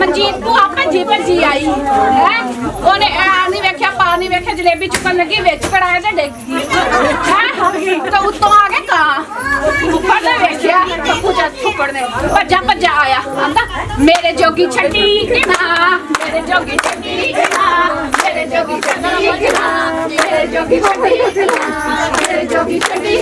मनजीत तू आपे जी पर जी आई है ओने नहीं वेख्या पा नहीं वेख्या जलेबी चुकन लगी विच कड़ाया ते डिग गई है तो उत्तों आ गए का ऊपर ने वेख्या तो पूजा थप्पड़ ने भज्जा भज्जा आया आंदा मेरे जोगी छड्डी कि ना मेरे जोगी छड्डी कि ना मेरे जोगी छड्डी कि ना मेरे जोगी छड्डी कि ना मेरे जोगी छड्डी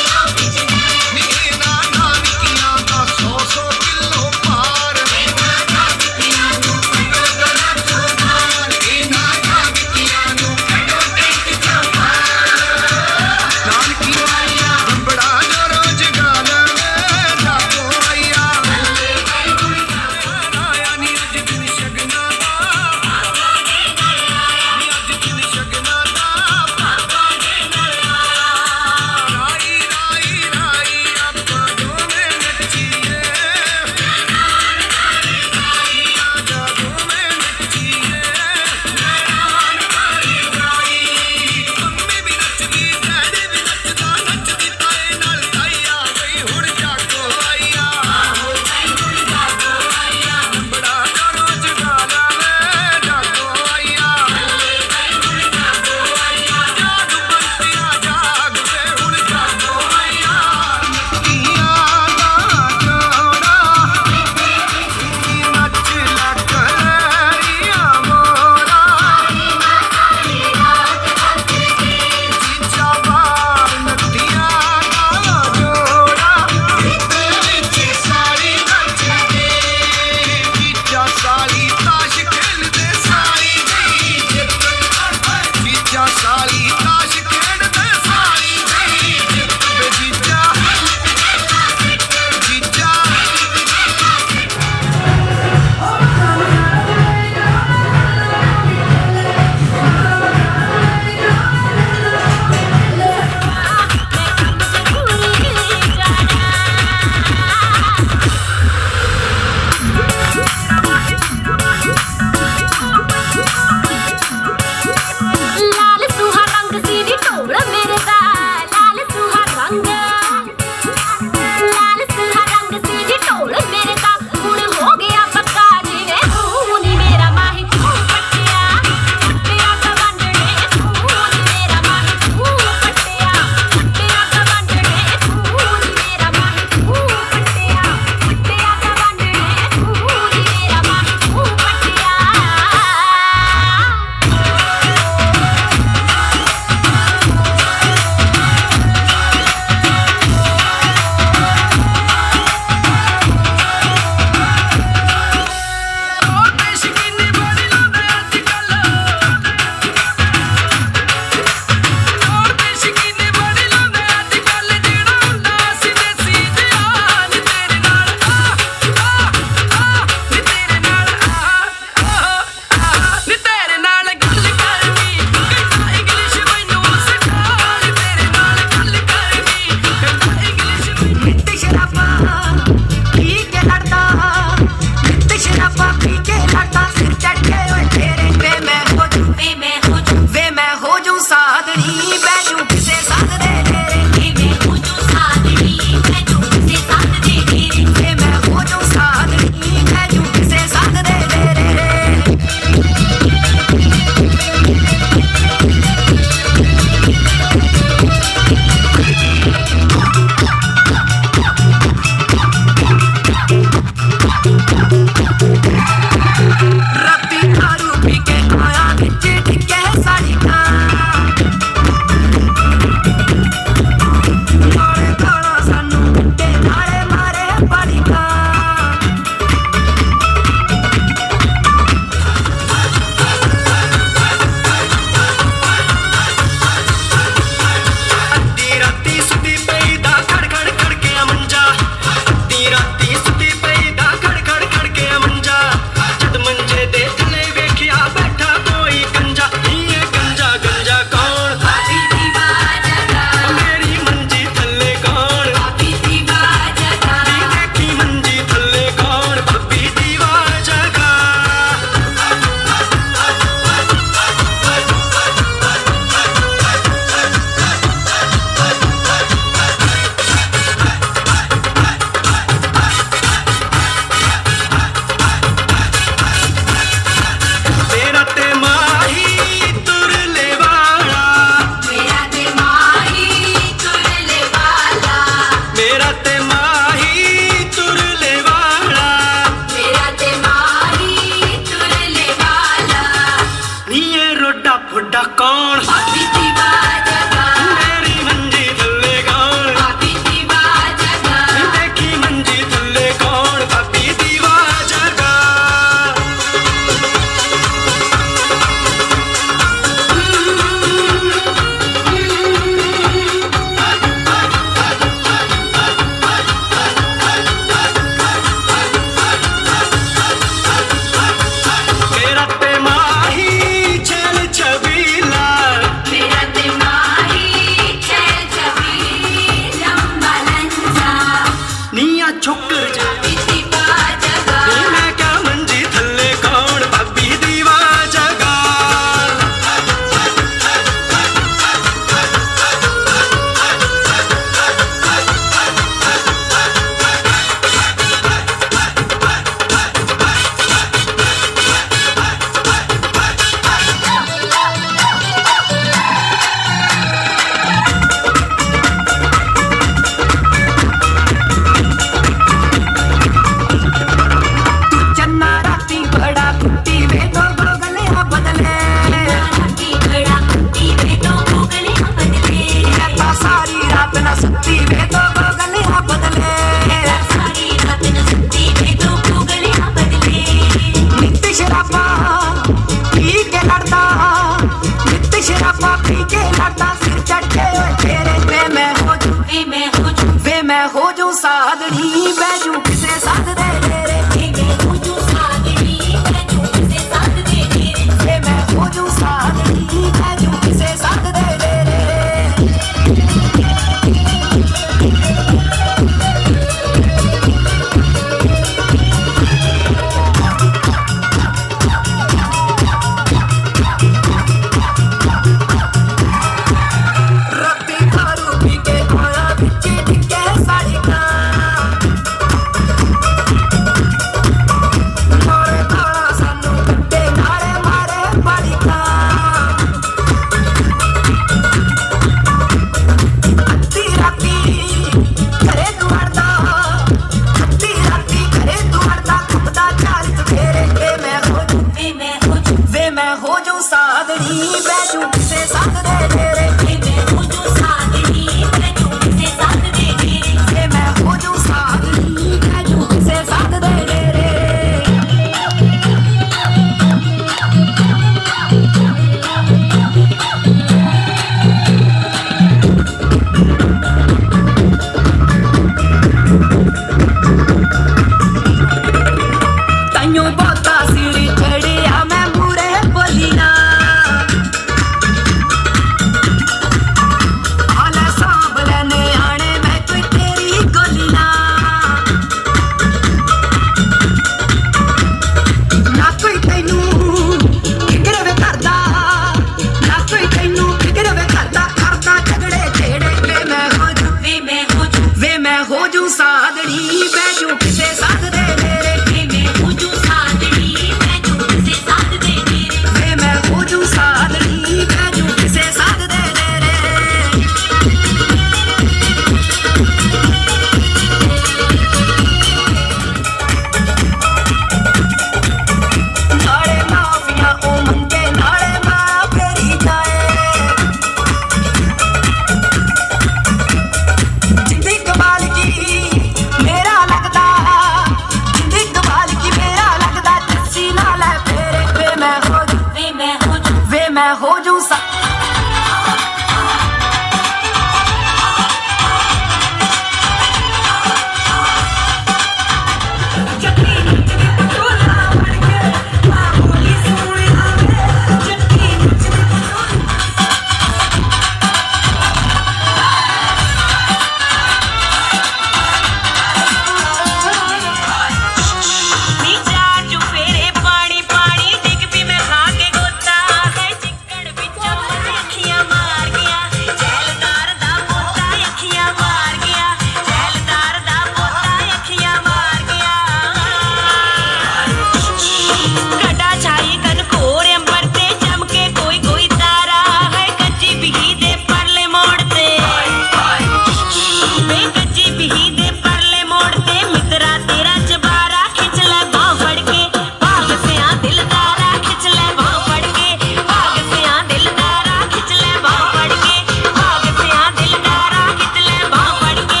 ਵੇ ਗੱਜੀ ਬਿਹੀ ਦੇ ਪਰਲੇ ਮੋੜ ਤੇ ਮਿੱਤਰਾ ਤੇਰਾ ਚਬਾਰਾ ਖਿੱਚ ਲੈ ਬਾਂਹ ਫੜ ਕੇ ਭਾਗ ਸਿਆਂ ਦਿਲਦਾਰਾ ਖਿੱਚ ਲੈ ਬਾਂਹ ਫੜ ਕੇ ਭਾਗ ਸਿਆਂ ਦਿਲਦਾਰਾ ਖਿੱਚ ਲੈ ਬਾਂਹ ਫੜ ਕੇ ਭਾਗ ਸਿਆਂ ਦਿਲਦਾਰਾ ਖਿੱਚ ਲੈ ਬਾਂਹ ਫੜ ਕੇ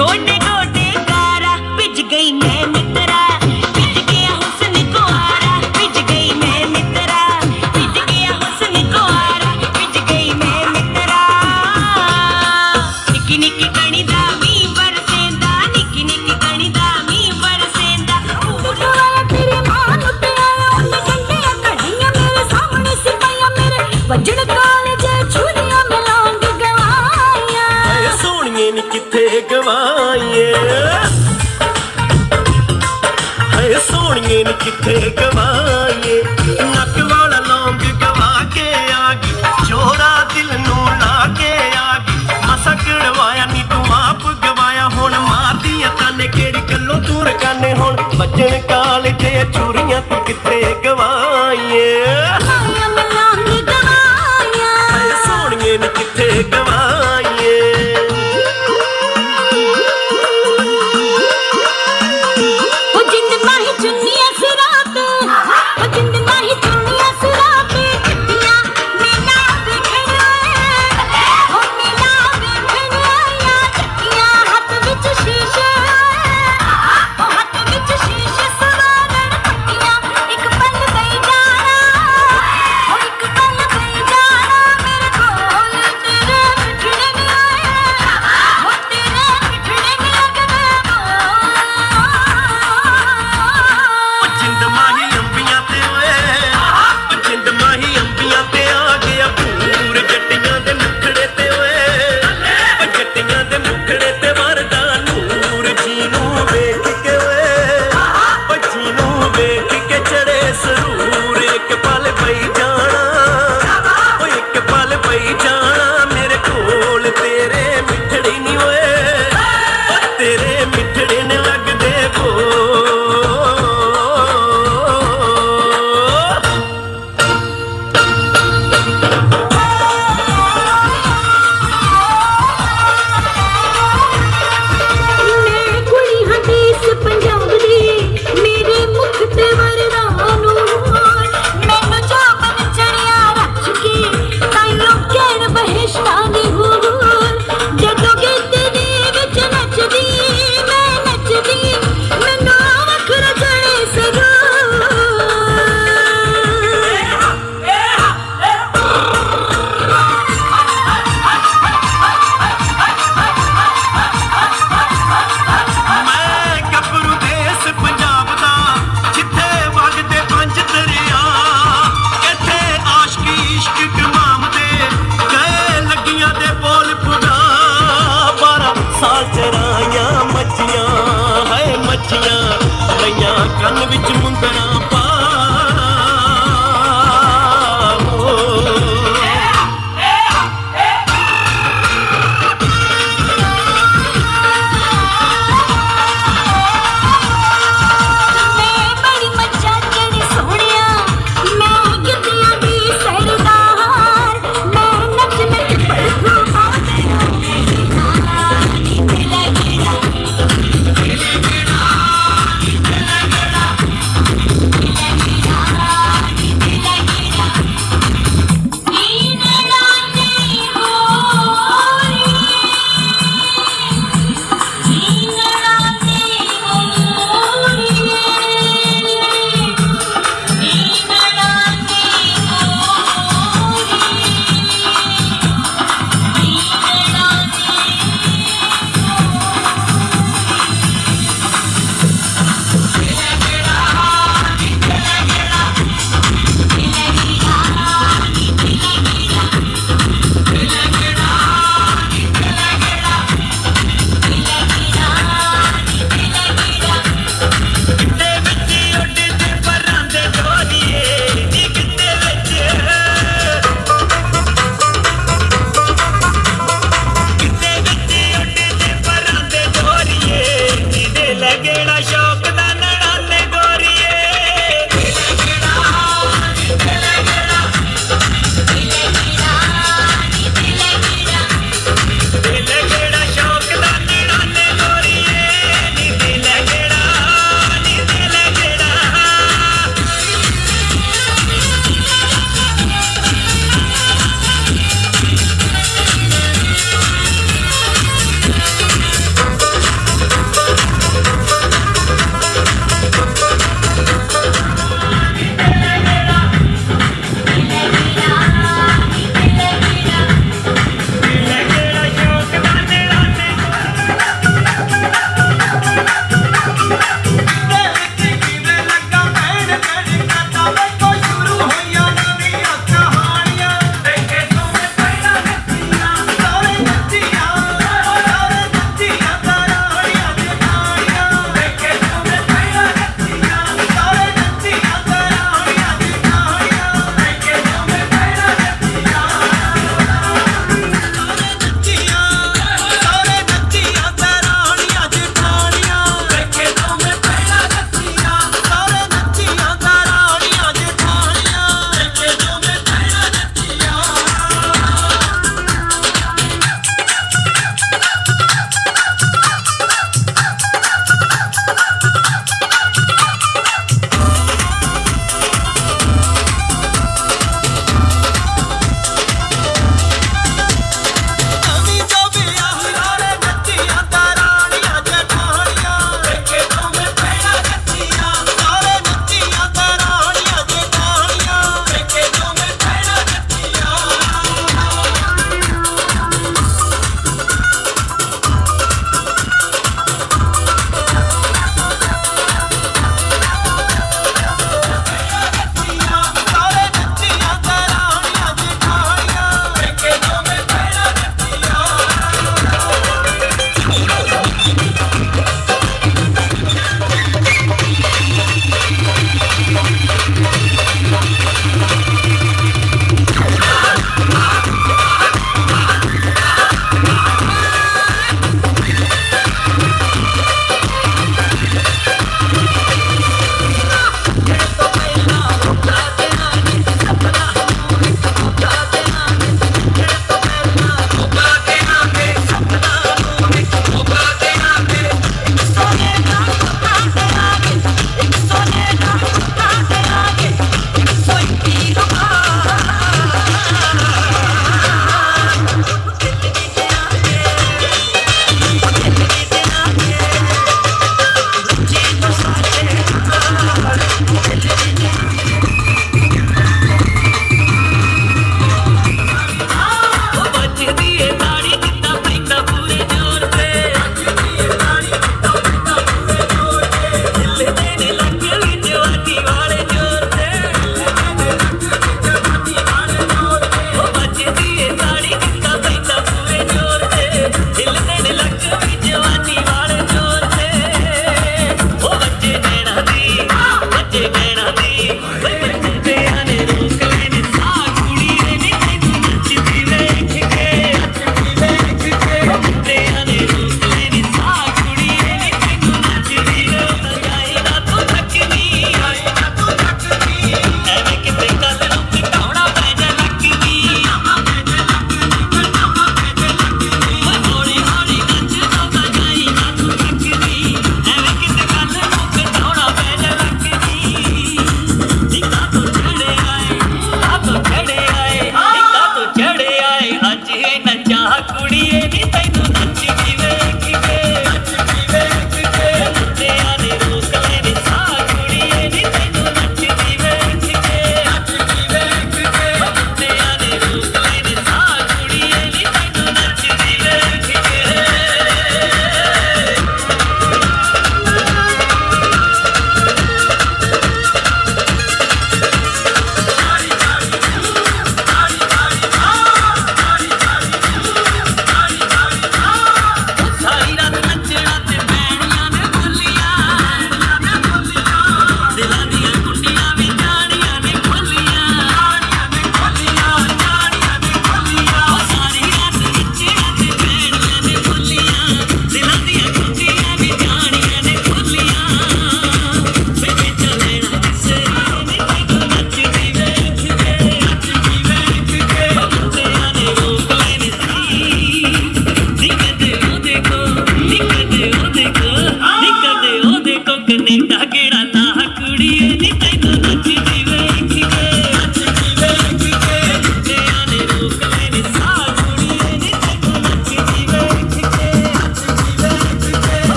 गोडे गोडे गारा पिज गई मैं मित्रा पिज गया हुस्न को आरा पिज गई मैं मित्रा पिज गया हुस्न को आरा पिज गई मैं मित्रा निकी निकी कणी दा मी बरसेंदा निकी निकी कणी दा मी बरसेंदा वाला तेरी मां लुटिया उन्ने गंडियां कढ़ियां मेरे सामने सिपाहियां मेरे वजन काले जे छुरियां मिलांग गवाइयां सोनिए नी किथे गवाइए हाय सोनिए नी किथे गवाइए नक वाला लौंग गवा के आ गई छोरा दिल नू ला के आ गई मसा कड़वाया नी तू आप गवाया हुण मार दिया ताने केड़ी गल्लों तू रकाने हुण बजन काल जे छुरियां तू किथे गवाइए मिलांग गवाइयां हाय सोनिए नी किथे गवाइए चुन्निया सिराते ओ जिंद माही चुन्निया सिराते कितियां मेला देखने ओ मेला देखने या कितियां हाथ विच शीशे ओ हाथ विच शीशे सवारण पट्टियां एक पल गई जाना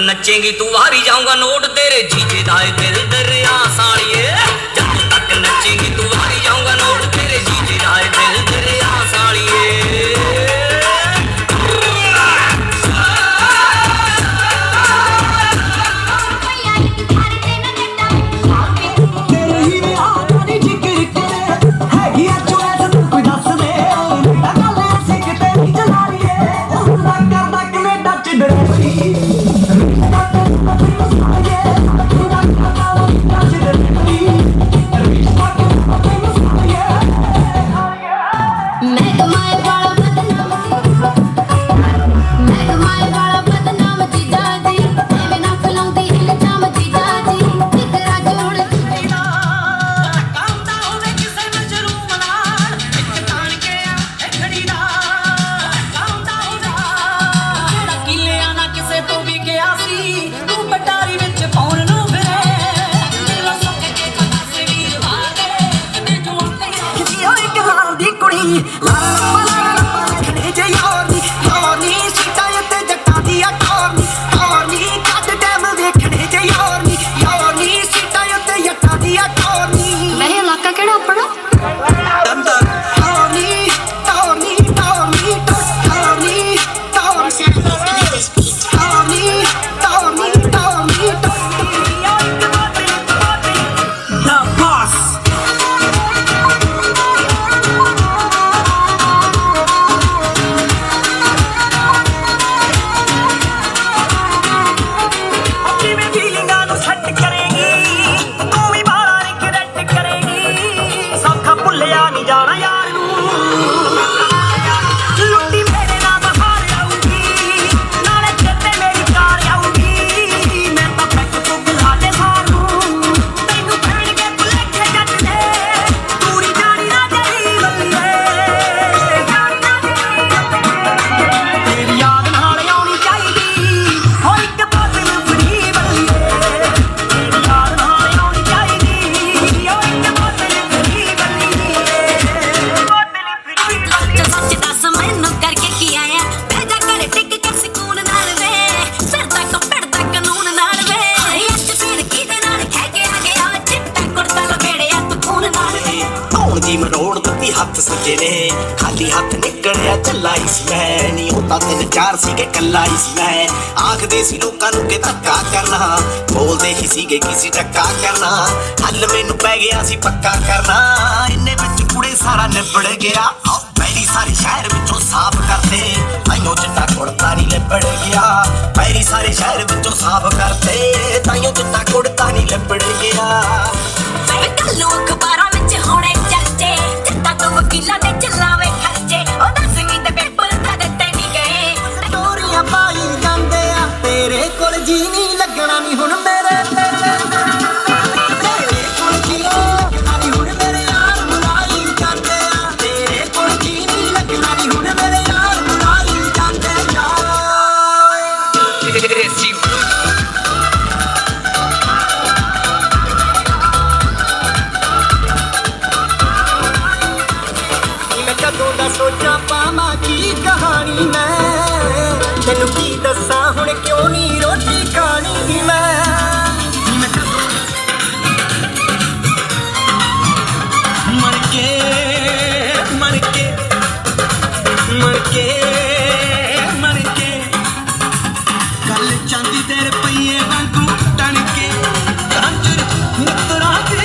नचेंगी तू हारी जाऊंगा नोट तेरे जीजे दाए दिल दरिया साड़िए जब तक नचेंगी तू हारी जाऊंगा नोट तेरे जीजे दाए दिल दरिया साड़िए हथ सजे ने खाली हथ निकलिया चला सी मैं नहीं होता 3-4 सी के कला सी मैं आखदे सी लोकां नूं के धक्का करना बोलदे ही सीगे किसी टक्का करना हल मैनू पै गया सी पक्का करना इन्ने विच कुड़े सारा निबड़ गया पैरी सारे शहर विचों साफ करते ताइयों चिट्टा कुड़ता नहीं लिबड़ गया पैरी सारे शहर विचों साफ करते ताइयों चिट्टा कुड़ता नहीं लिबड़ गया कल्लू अखबारां विच होणे चर्चे चिट्टा तो वकीलां दे चलावे खर्चे ओ 10वीं दे पेपर तां दित्ते नहीं गए टोरियां पाई जांदे आ तेरे कोल जी नहीं लगना नहीं हुण मेरे सोचा पामा की कहानी मैं तेनू की दसा हुण क्यों नहीं रोटी खानी मैं मर के मर के मर के मर के गल चांदी दे रुपये वांगू टन के कांजर मित्रा दी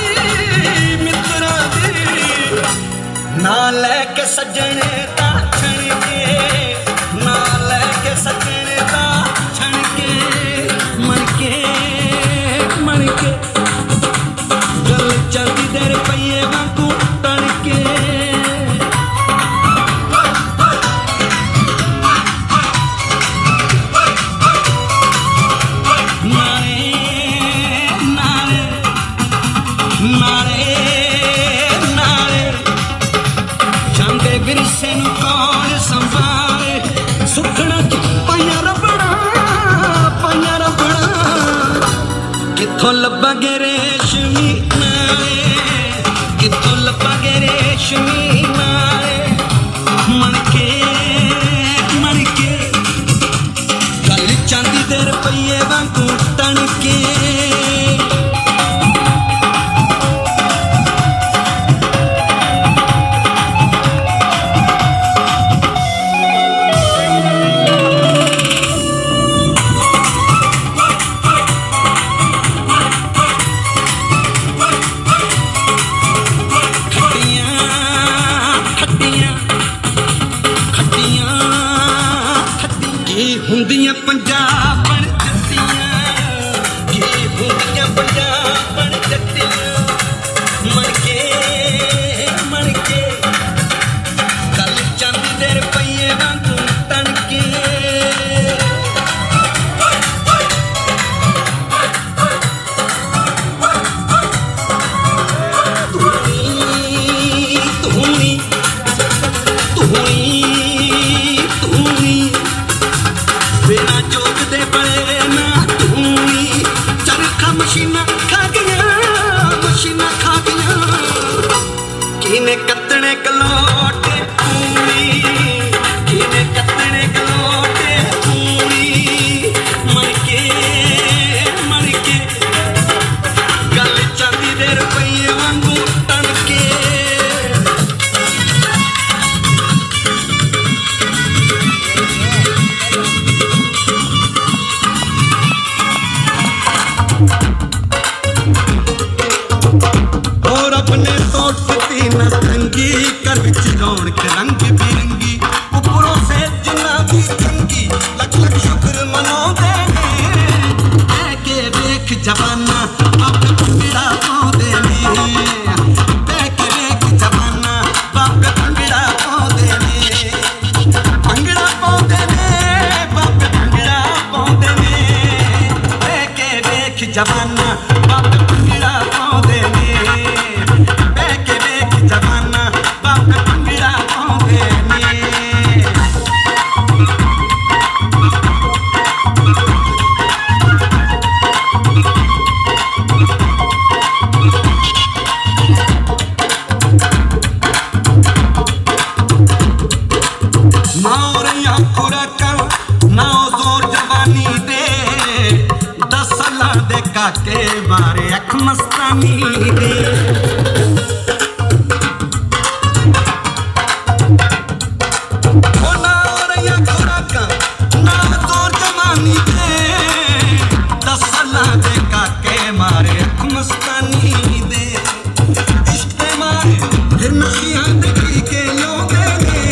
ना लेके सजने दा छण के ना लेके सजने दा छण के मर के गल चलदी दे रुपये वांगू टन के विरसे नूं कौन संभाले सुखना पाइया रबड़ा कित्थों लब्बांगे रेशमी नाले कित्थों लब्बांगे रेशमी नाले मन के गल चांदी दे रुपये वांगू ਕੱਤਣੇ ਕਲੋਟੇ ਪੂਰੀ ਕਿਵੇਂ ਕੱਤਣੇ ਕਲੋਟੇ ਪੂਰੀ ਮਰ ਕੇ ਗੱਲ ਚਾਂਦੀ ਦੇ ਰੁਪਈਏ ਵਾਂਗੂ ਤਣ ਕੇ और अपने सोचती न तंगी कर विच रौनक रंग बिरंगी उपरों से जिन्ना भी चंगी लख लख शुक्र मनाउंदे ने ऐ के वेख जवाना बाप भंगड़ा पाउंदे ने ऐ के वेख जवाना बाप भंगड़ा पाउंदे ने भंगड़ा पाउंदे ने बाप भंगड़ा पाउंदे ने ऐ के वेख जवाना बाप भंगड़ा पाउंदे ने काके मारे अख मस्तानी दे ओ ना रैया खुराका ना जोर जवानी दे 10 साल दे काके मारे अख मस्तानी दे इश्क मारे फिर नशियां देखी के लोगे ने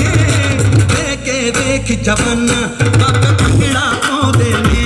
देख जवाना बाप भंगड़ा पाउंदे ने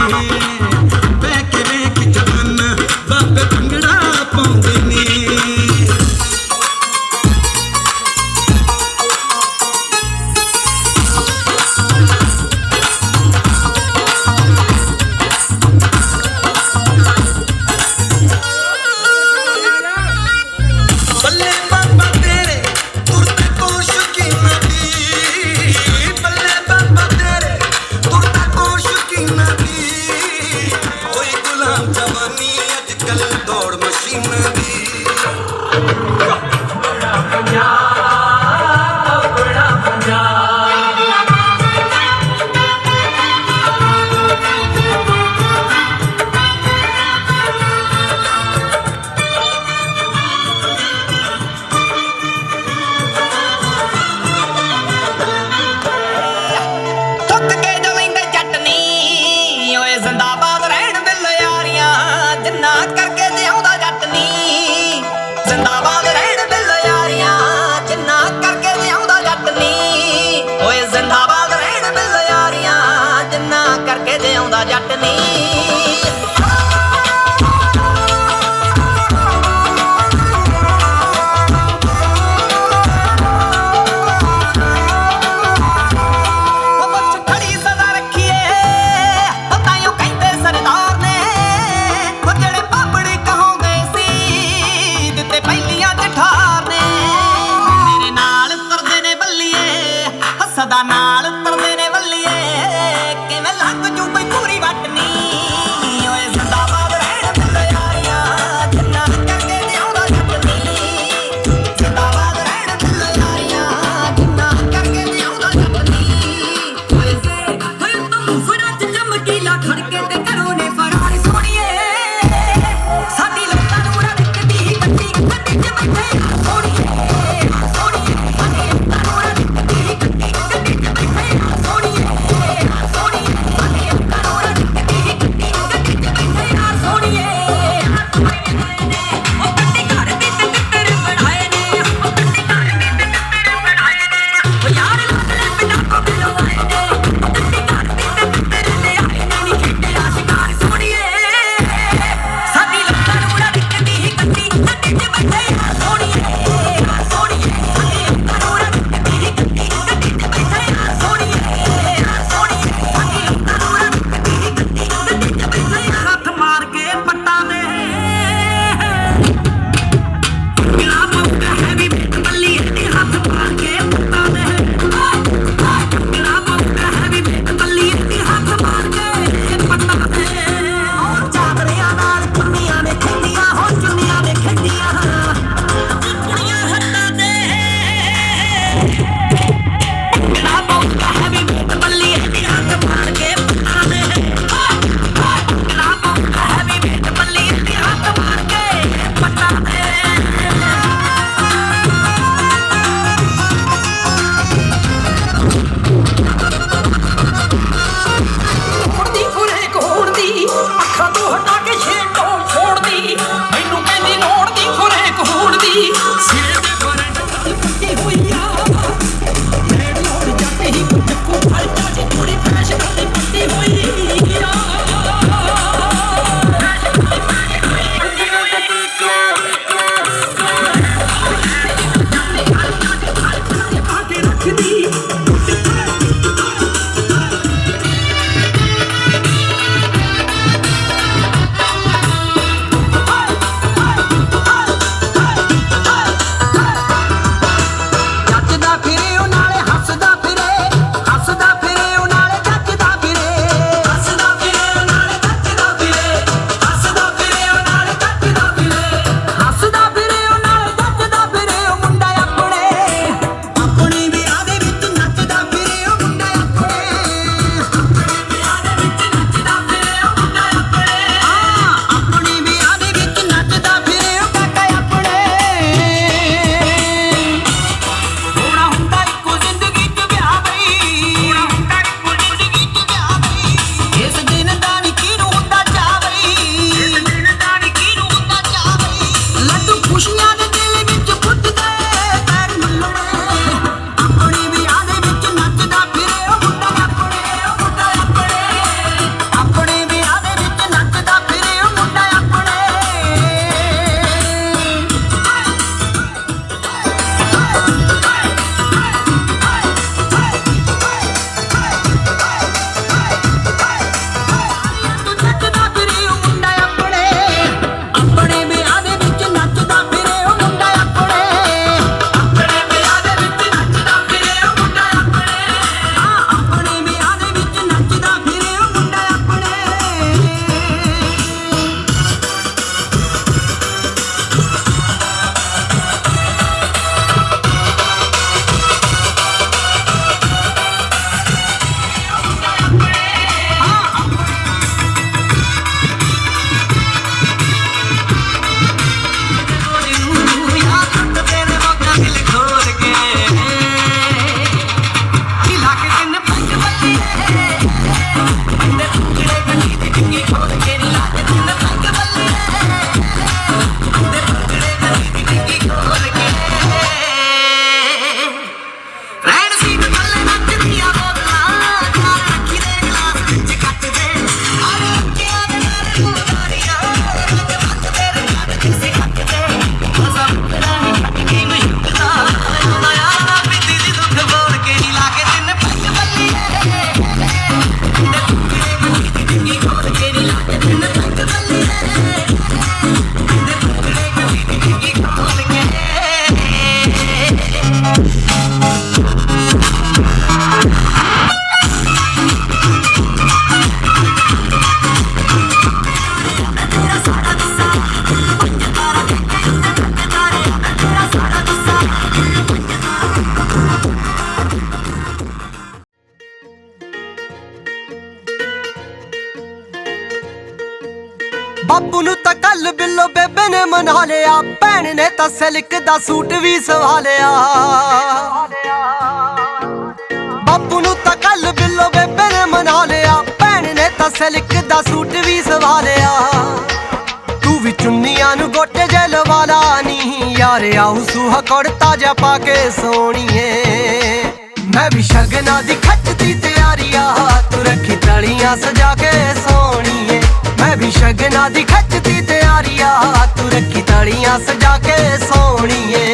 जिन्ना करके जिउंदा जट नी जिंदाबाद बिल्लो बेबे ने मना लिया, भैन ने तां सिल्क दा सूट भी सवा लिया। बापू नूं तां कल बिल्लो बेबे ने मना लिया, भैन ने तां सिल्क दा सूट भी सवा लिया। तू भी चुन्नियां नूं गोटे जे लवा ला नी, यार आऊ सूहा कुड़ता जा पाके सोणीए। मैं भी शगना दी खचदी तैयारिया, तू रखी तलियां सजा के सोणीए। मैं भी शगना दी खचदी तैयारिया, तू रखी तलियां सजा के सोणीए।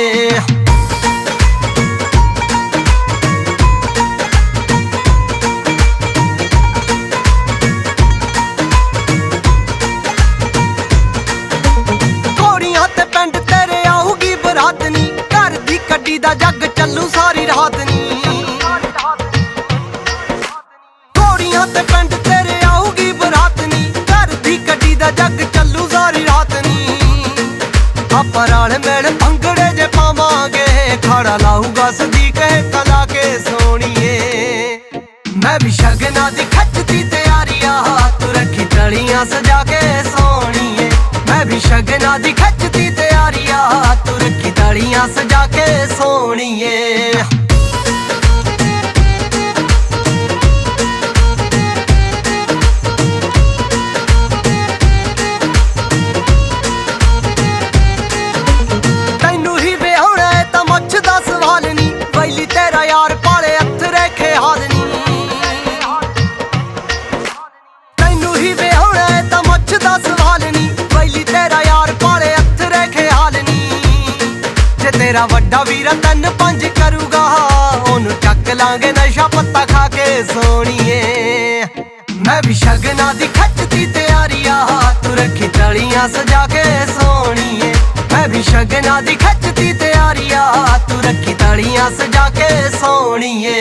घोड़ियां ते पिंड तेरे आऊगी बरात नी, घर दी कड्डी दा जग चलू सारी रात नी। घोड़ियां ते पिंड तेरे आऊगी बरात नी, घर दी कड्डी दा जग चलू सारी रात नी। आपां रल मिल भंगड़े जे पावांगे, खड़ा लाऊगा सदीक कला के सोणीए। मैं भी शगना दी खचदी तैयारिया, तू रखी तलियां सजा के सोणीए। मैं भी शगना दी खचदी तैयारिया, तू रखी तलियां सजा के सोणीए। तैनू ही विआहना है तां मुछ दा सवाल नी, वैली तेरा यार पाले हत्थ रखे हाल नी। तैनू ही विआहना है तां मुछ दा सवाल नी, वैली तेरा यार पाले हत्थ रखे हाल नी। जे तेरा वड्डा वीरा 3-5 करूगा, ओनू चक लांगे नशा पत्ता खा के सोणीए। मैं भी शगना दी खचदी तैयारिया, तू रखी तलियां सजा के सोणीए। मैं भी शगना दी खचदी तैयारिया, तू रखी तलियां सजा के सोणीए।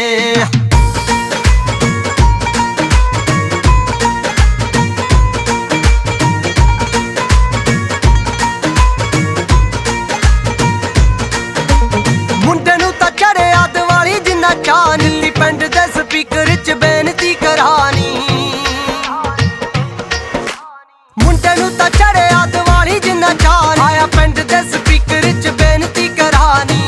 मुंडे नूं तां चढ़िया दिवाली जिन्ना चाऽ, नीती पिंड दे स्पीकर च बेनती करानी। मुंडे नूं तां चढ़िया दिवाली जिन्ना चाऽ, आया पिंड दे स्पीकर च बेनती करानी।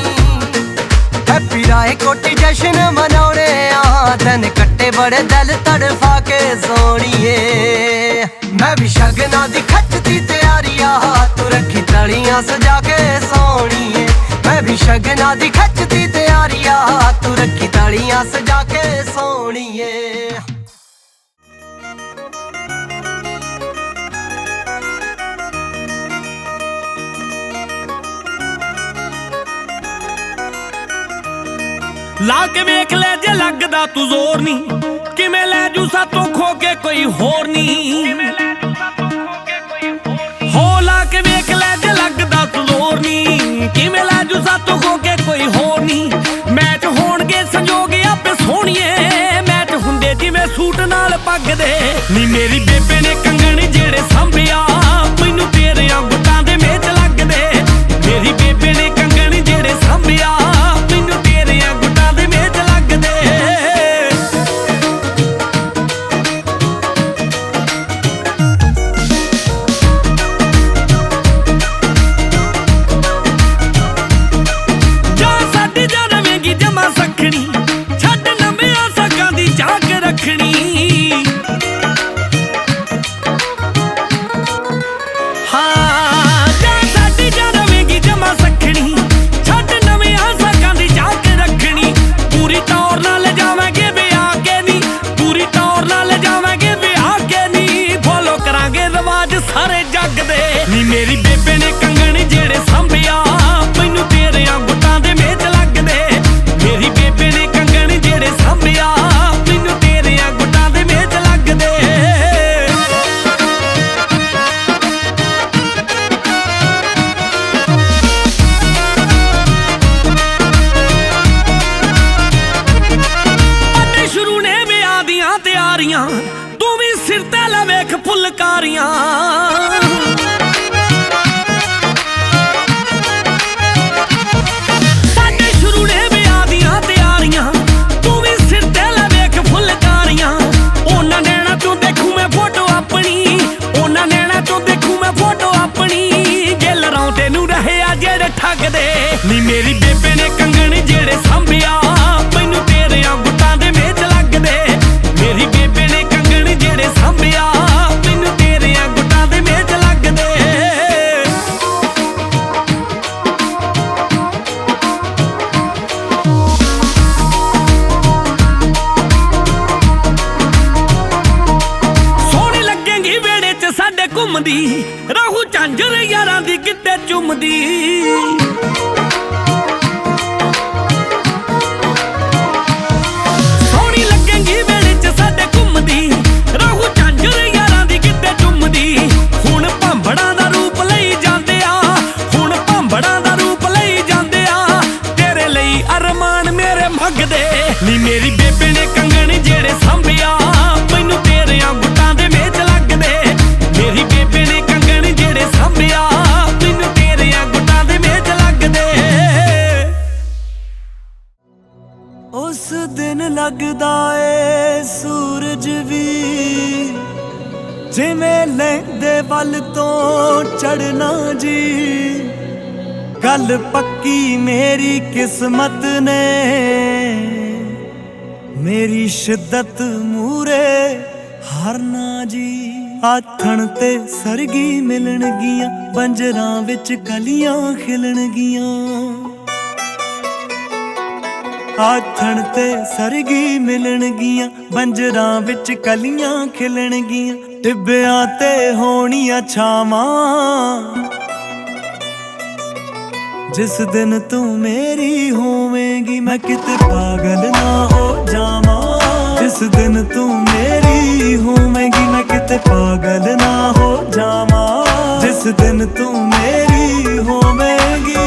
हैप्पी राय कोटी जश्न मनाउणे आ, दिन कट्टे बड़े दिल तड़फा के सोणीए। मैं भी शगना दी खचदी तैयारिया, तू रखी तलियां सजा के सोणीए। मैं भी शगना दी खचदी तैयारिया, तू रखी तलियां सजा के सोणीए। ला के वेख ले जे लगदा तू जोर नी, किवें लै जू सातों खो के कोई होर नी। हो ला के वेख ले जे लगदा तू जोर नी, किवें लै जू सातों खो के कोई होर नी। मैच होणगे संजोग आपे सोहणीए, मैच हुंदे जिवें सूट नाल पग दे नी। मेरी बेबे ने कंगण जेड़े सांभिया, मैनू तेरियां गुट्टां दे मेच लगदे। मेरी बेबे ने कंगण जेड़े सांभिया, मैनू तेरियां गुट्टां दे मेच लगदे। जा साडी जा रवेंगी जमा सखणी, छड्ड नविआं सगां दी जाग रखणी। ਮੇਰੀ ਬੇਬੇ ਨੇ ਕੰਗਣ ਜਿਹੜੇ ਸਾਂਭਿਆ ਮੈਨੂੰ ਤੇਰਿਆਂ ਗੁੱਟਾਂ ਦੇ ਵਿੱਚ ਲੱਗਦੇ ਮੇਰੀ ਬੇਬੇ ਨੇ ਕੰਗਣ ਜਿਹੜੇ ਸਾਂਭਿਆ ਮੈਨੂੰ ਤੇਰਿਆਂ ਗੁੱਟਾਂ ਦੇ ਵਿੱਚ ਲੱਗਦੇ ਸੋਹਣੀ ਲੱਗੇਗੀ ਵੇੜੇ 'ਚ ਸਾਡੇ ਘੁੰਮਦੀ ਰਹੂ ਝਾਂਜਰ ਯਾਰਾਂ ਦੀ ਗਿੱਟੇ ਚੁੰਮਦੀ ਸੋਹਣੀ ਲੱਗੇਗੀ ਵੇੜੇ 'ਚ ਸਾਡੇ ਘੁੰਮਦੀ ਰਹੂ ਝਾਂਜਰ ਯਾਰਾਂ ਦੀ ਗਿੱਟੇ ਚੁੰਮਦੀ ਹੁਣ ਭਾਂਬੜਾਂ ਦਾ ਰੂਪ ਲਈ ਜਾਂਦੇ ਆ ਹੁਣ ਭਾਂਬੜਾਂ ਦਾ ਰੂਪ ਲਈ ਜਾਂਦੇ ਆ ਤੇਰੇ ਲਈ ਅਰਮਾਨ ਮੇਰੇ ਮੰਗਦੇ ਨੀ ਮੇਰੀ ਬੇਬੇ ਨੇ ਕੰਗਣ ਜਿਹੜੇ ਸਾਂਭਿਆ ਮੈਨੂੰ ਤੇਰਿਆਂ ਗੁੱਟਾਂ ਦੇ ਵਿੱਚ ਲੱਗਦੇ ਮੇਰੀ ਬੇਬੇ ਨੇ ਕੰਗਣ ਜਿਹੜੇ ਸਾਂਭਿਆ ਮੈਨੂੰ ਤੇਰਿਆਂ ਗੁੱਟਾਂ ਦੇ ਵਿੱਚ ਲੱਗਦੇ ਉਸ ਦਿਨ ਲੱਗਦਾ ਏ ਸੂਰਜ ਵੀ ਜਿਵੇਂ ਲੈਂਦੇ ਵੱਲ ਤੋਂ ਚੜਨਾ ਜੀ ਗੱਲ ਪੱਕੀ ਮੇਰੀ ਕਿਸਮਤ ਨੇ ਮੇਰੀ ਸ਼ਿੱਦਤ ਮੂਰੇ ਹਾਰਨਾ ਜੀ ਆਥਣ ਤੇ ਸਰਗੀ ਮਿਲਣਗੀਆਂ ਬੰਜਰਾਂ ਵਿੱਚ ਕਲੀਆਂ ਖਿਲਣਗੀਆਂ ਆਥਣ ਤੇ ਸਰਗੀ ਮਿਲਣਗੀਆਂ ਬੰਜਰਾਂ ਵਿੱਚ ਕਲੀਆਂ ਖਿਲਣਗੀਆਂ ਟਿੱਬਿਆਂ ਤੇ ਹੋਣੀਆਂ ਛਾਵਾਂ ਜਿਸ ਦਿਨ ਤੂੰ ਮੇਰੀ ਹੋਵੇਂਗੀ ਮੈਂ ਕਿਤੇ ਪਾਗਲ ਨਾ ਹੋ ਜਾਵਾਂ ਜਿਸ ਦਿਨ ਤੂੰ ਮੇਰੀ ਹੋਵੇਂਗੀ ਮੈਂ ਕਿਤੇ ਪਾਗਲ ਨਾ ਹੋ ਜਾਵਾਂ ਜਿਸ ਦਿਨ ਤੂੰ ਮੇਰੀ ਹੋਵੇਂਗੀ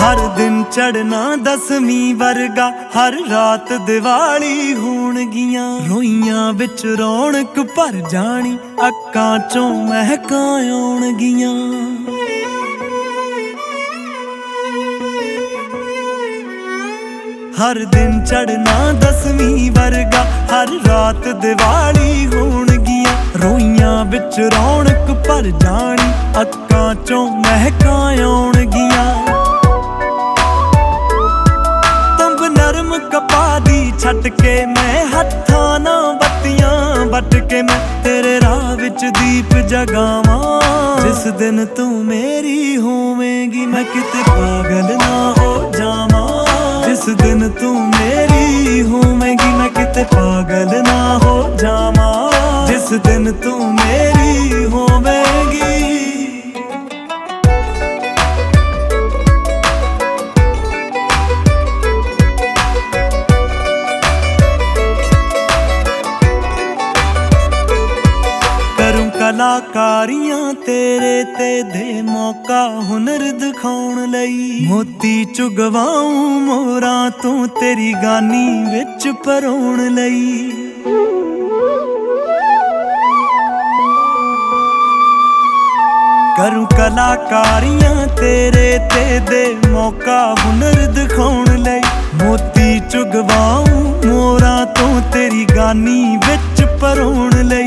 हर दिन चढ़ना दसवीं वर्गा हर रात दिवाली होणगियां रोइयां विच रौनक भर जानी अक्कां चों महकां आउणगियां हर दिन चढ़ना दसवीं वर्गा हर रात दिवाली होणगियां रोइयां विच रौनक भर जानी अक्कां चों महकां आउणगियां नरम कपा दी छट के मैं हत्थां ना बत्तियां बट के मैं तेरे राह विच दीप जगावां जिस दिन तू मेरी होवेंगी मैं किते पागल ना हो जावां जिस दिन तू मेरी होवेंगी मैं किते पागल ना हो जावां जिस दिन तू मेरी होवेंगी कलाकारियां तेरे ते दे मौका हुनर दिखाउण लई मोती चुगवाऊं मोरां तू तेरी गानी विच परोण लई करूं कलाकारियां तेरे ते दे मौका हुनर दिखाउण लई मोती चुगवाऊं मोरां तू तेरी गानी विच परोण लई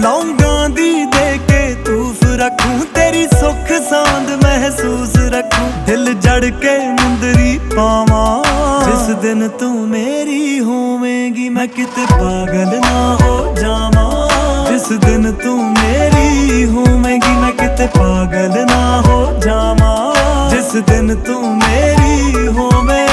लौंगां दी दे के तूफ रखूं तेरी सुख सांद महसूस रखूं दिल जड़ के मुंदरी पावां जिस दिन तू मेरी होवेंगी मैं किते पागल ना हो जावां जिस दिन तू मेरी होवेंगी मैं किते पागल ना हो जावां जिस दिन तू मेरी होवेंगी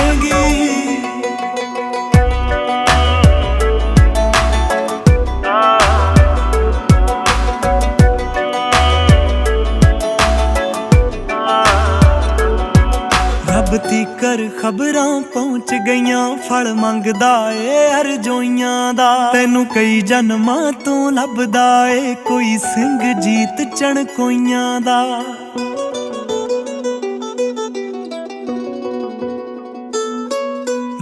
ਤੀਕਰ ਖਬਰਾਂ ਪਹੁੰਚ ਗਈਆਂ ਫਲ ਮੰਗਦਾ ਏ ਅਰਜੋਈਆਂ ਦਾ ਤੈਨੂੰ ਕਈ ਜਨਮਾਂ ਤੋਂ ਲੱਭਦਾ ਏ ਕੋਈ ਸਿੰਘ ਜੀਤ ਚਣਕੋਈਆਂ ਦਾ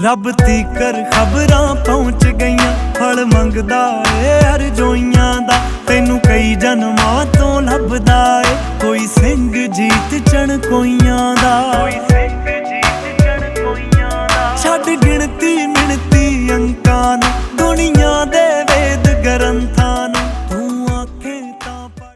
ਰੱਬ ਤੀਕਰ ਖਬਰਾਂ ਪਹੁੰਚ ਗਈਆਂ ਫਲ ਮੰਗਦਾ ਏ ਅਰਜੋਈਆਂ ਦਾ ਤੈਨੂੰ ਕਈ ਜਨਮਾਂ ਤੋਂ ਲੱਭਦਾ ਏ ਕੋਈ ਸਿੰਘ ਜੀਤ ਚਣਕੋਈਆਂ ਦਾ ਘੱਟ ਗਿਣਤੀ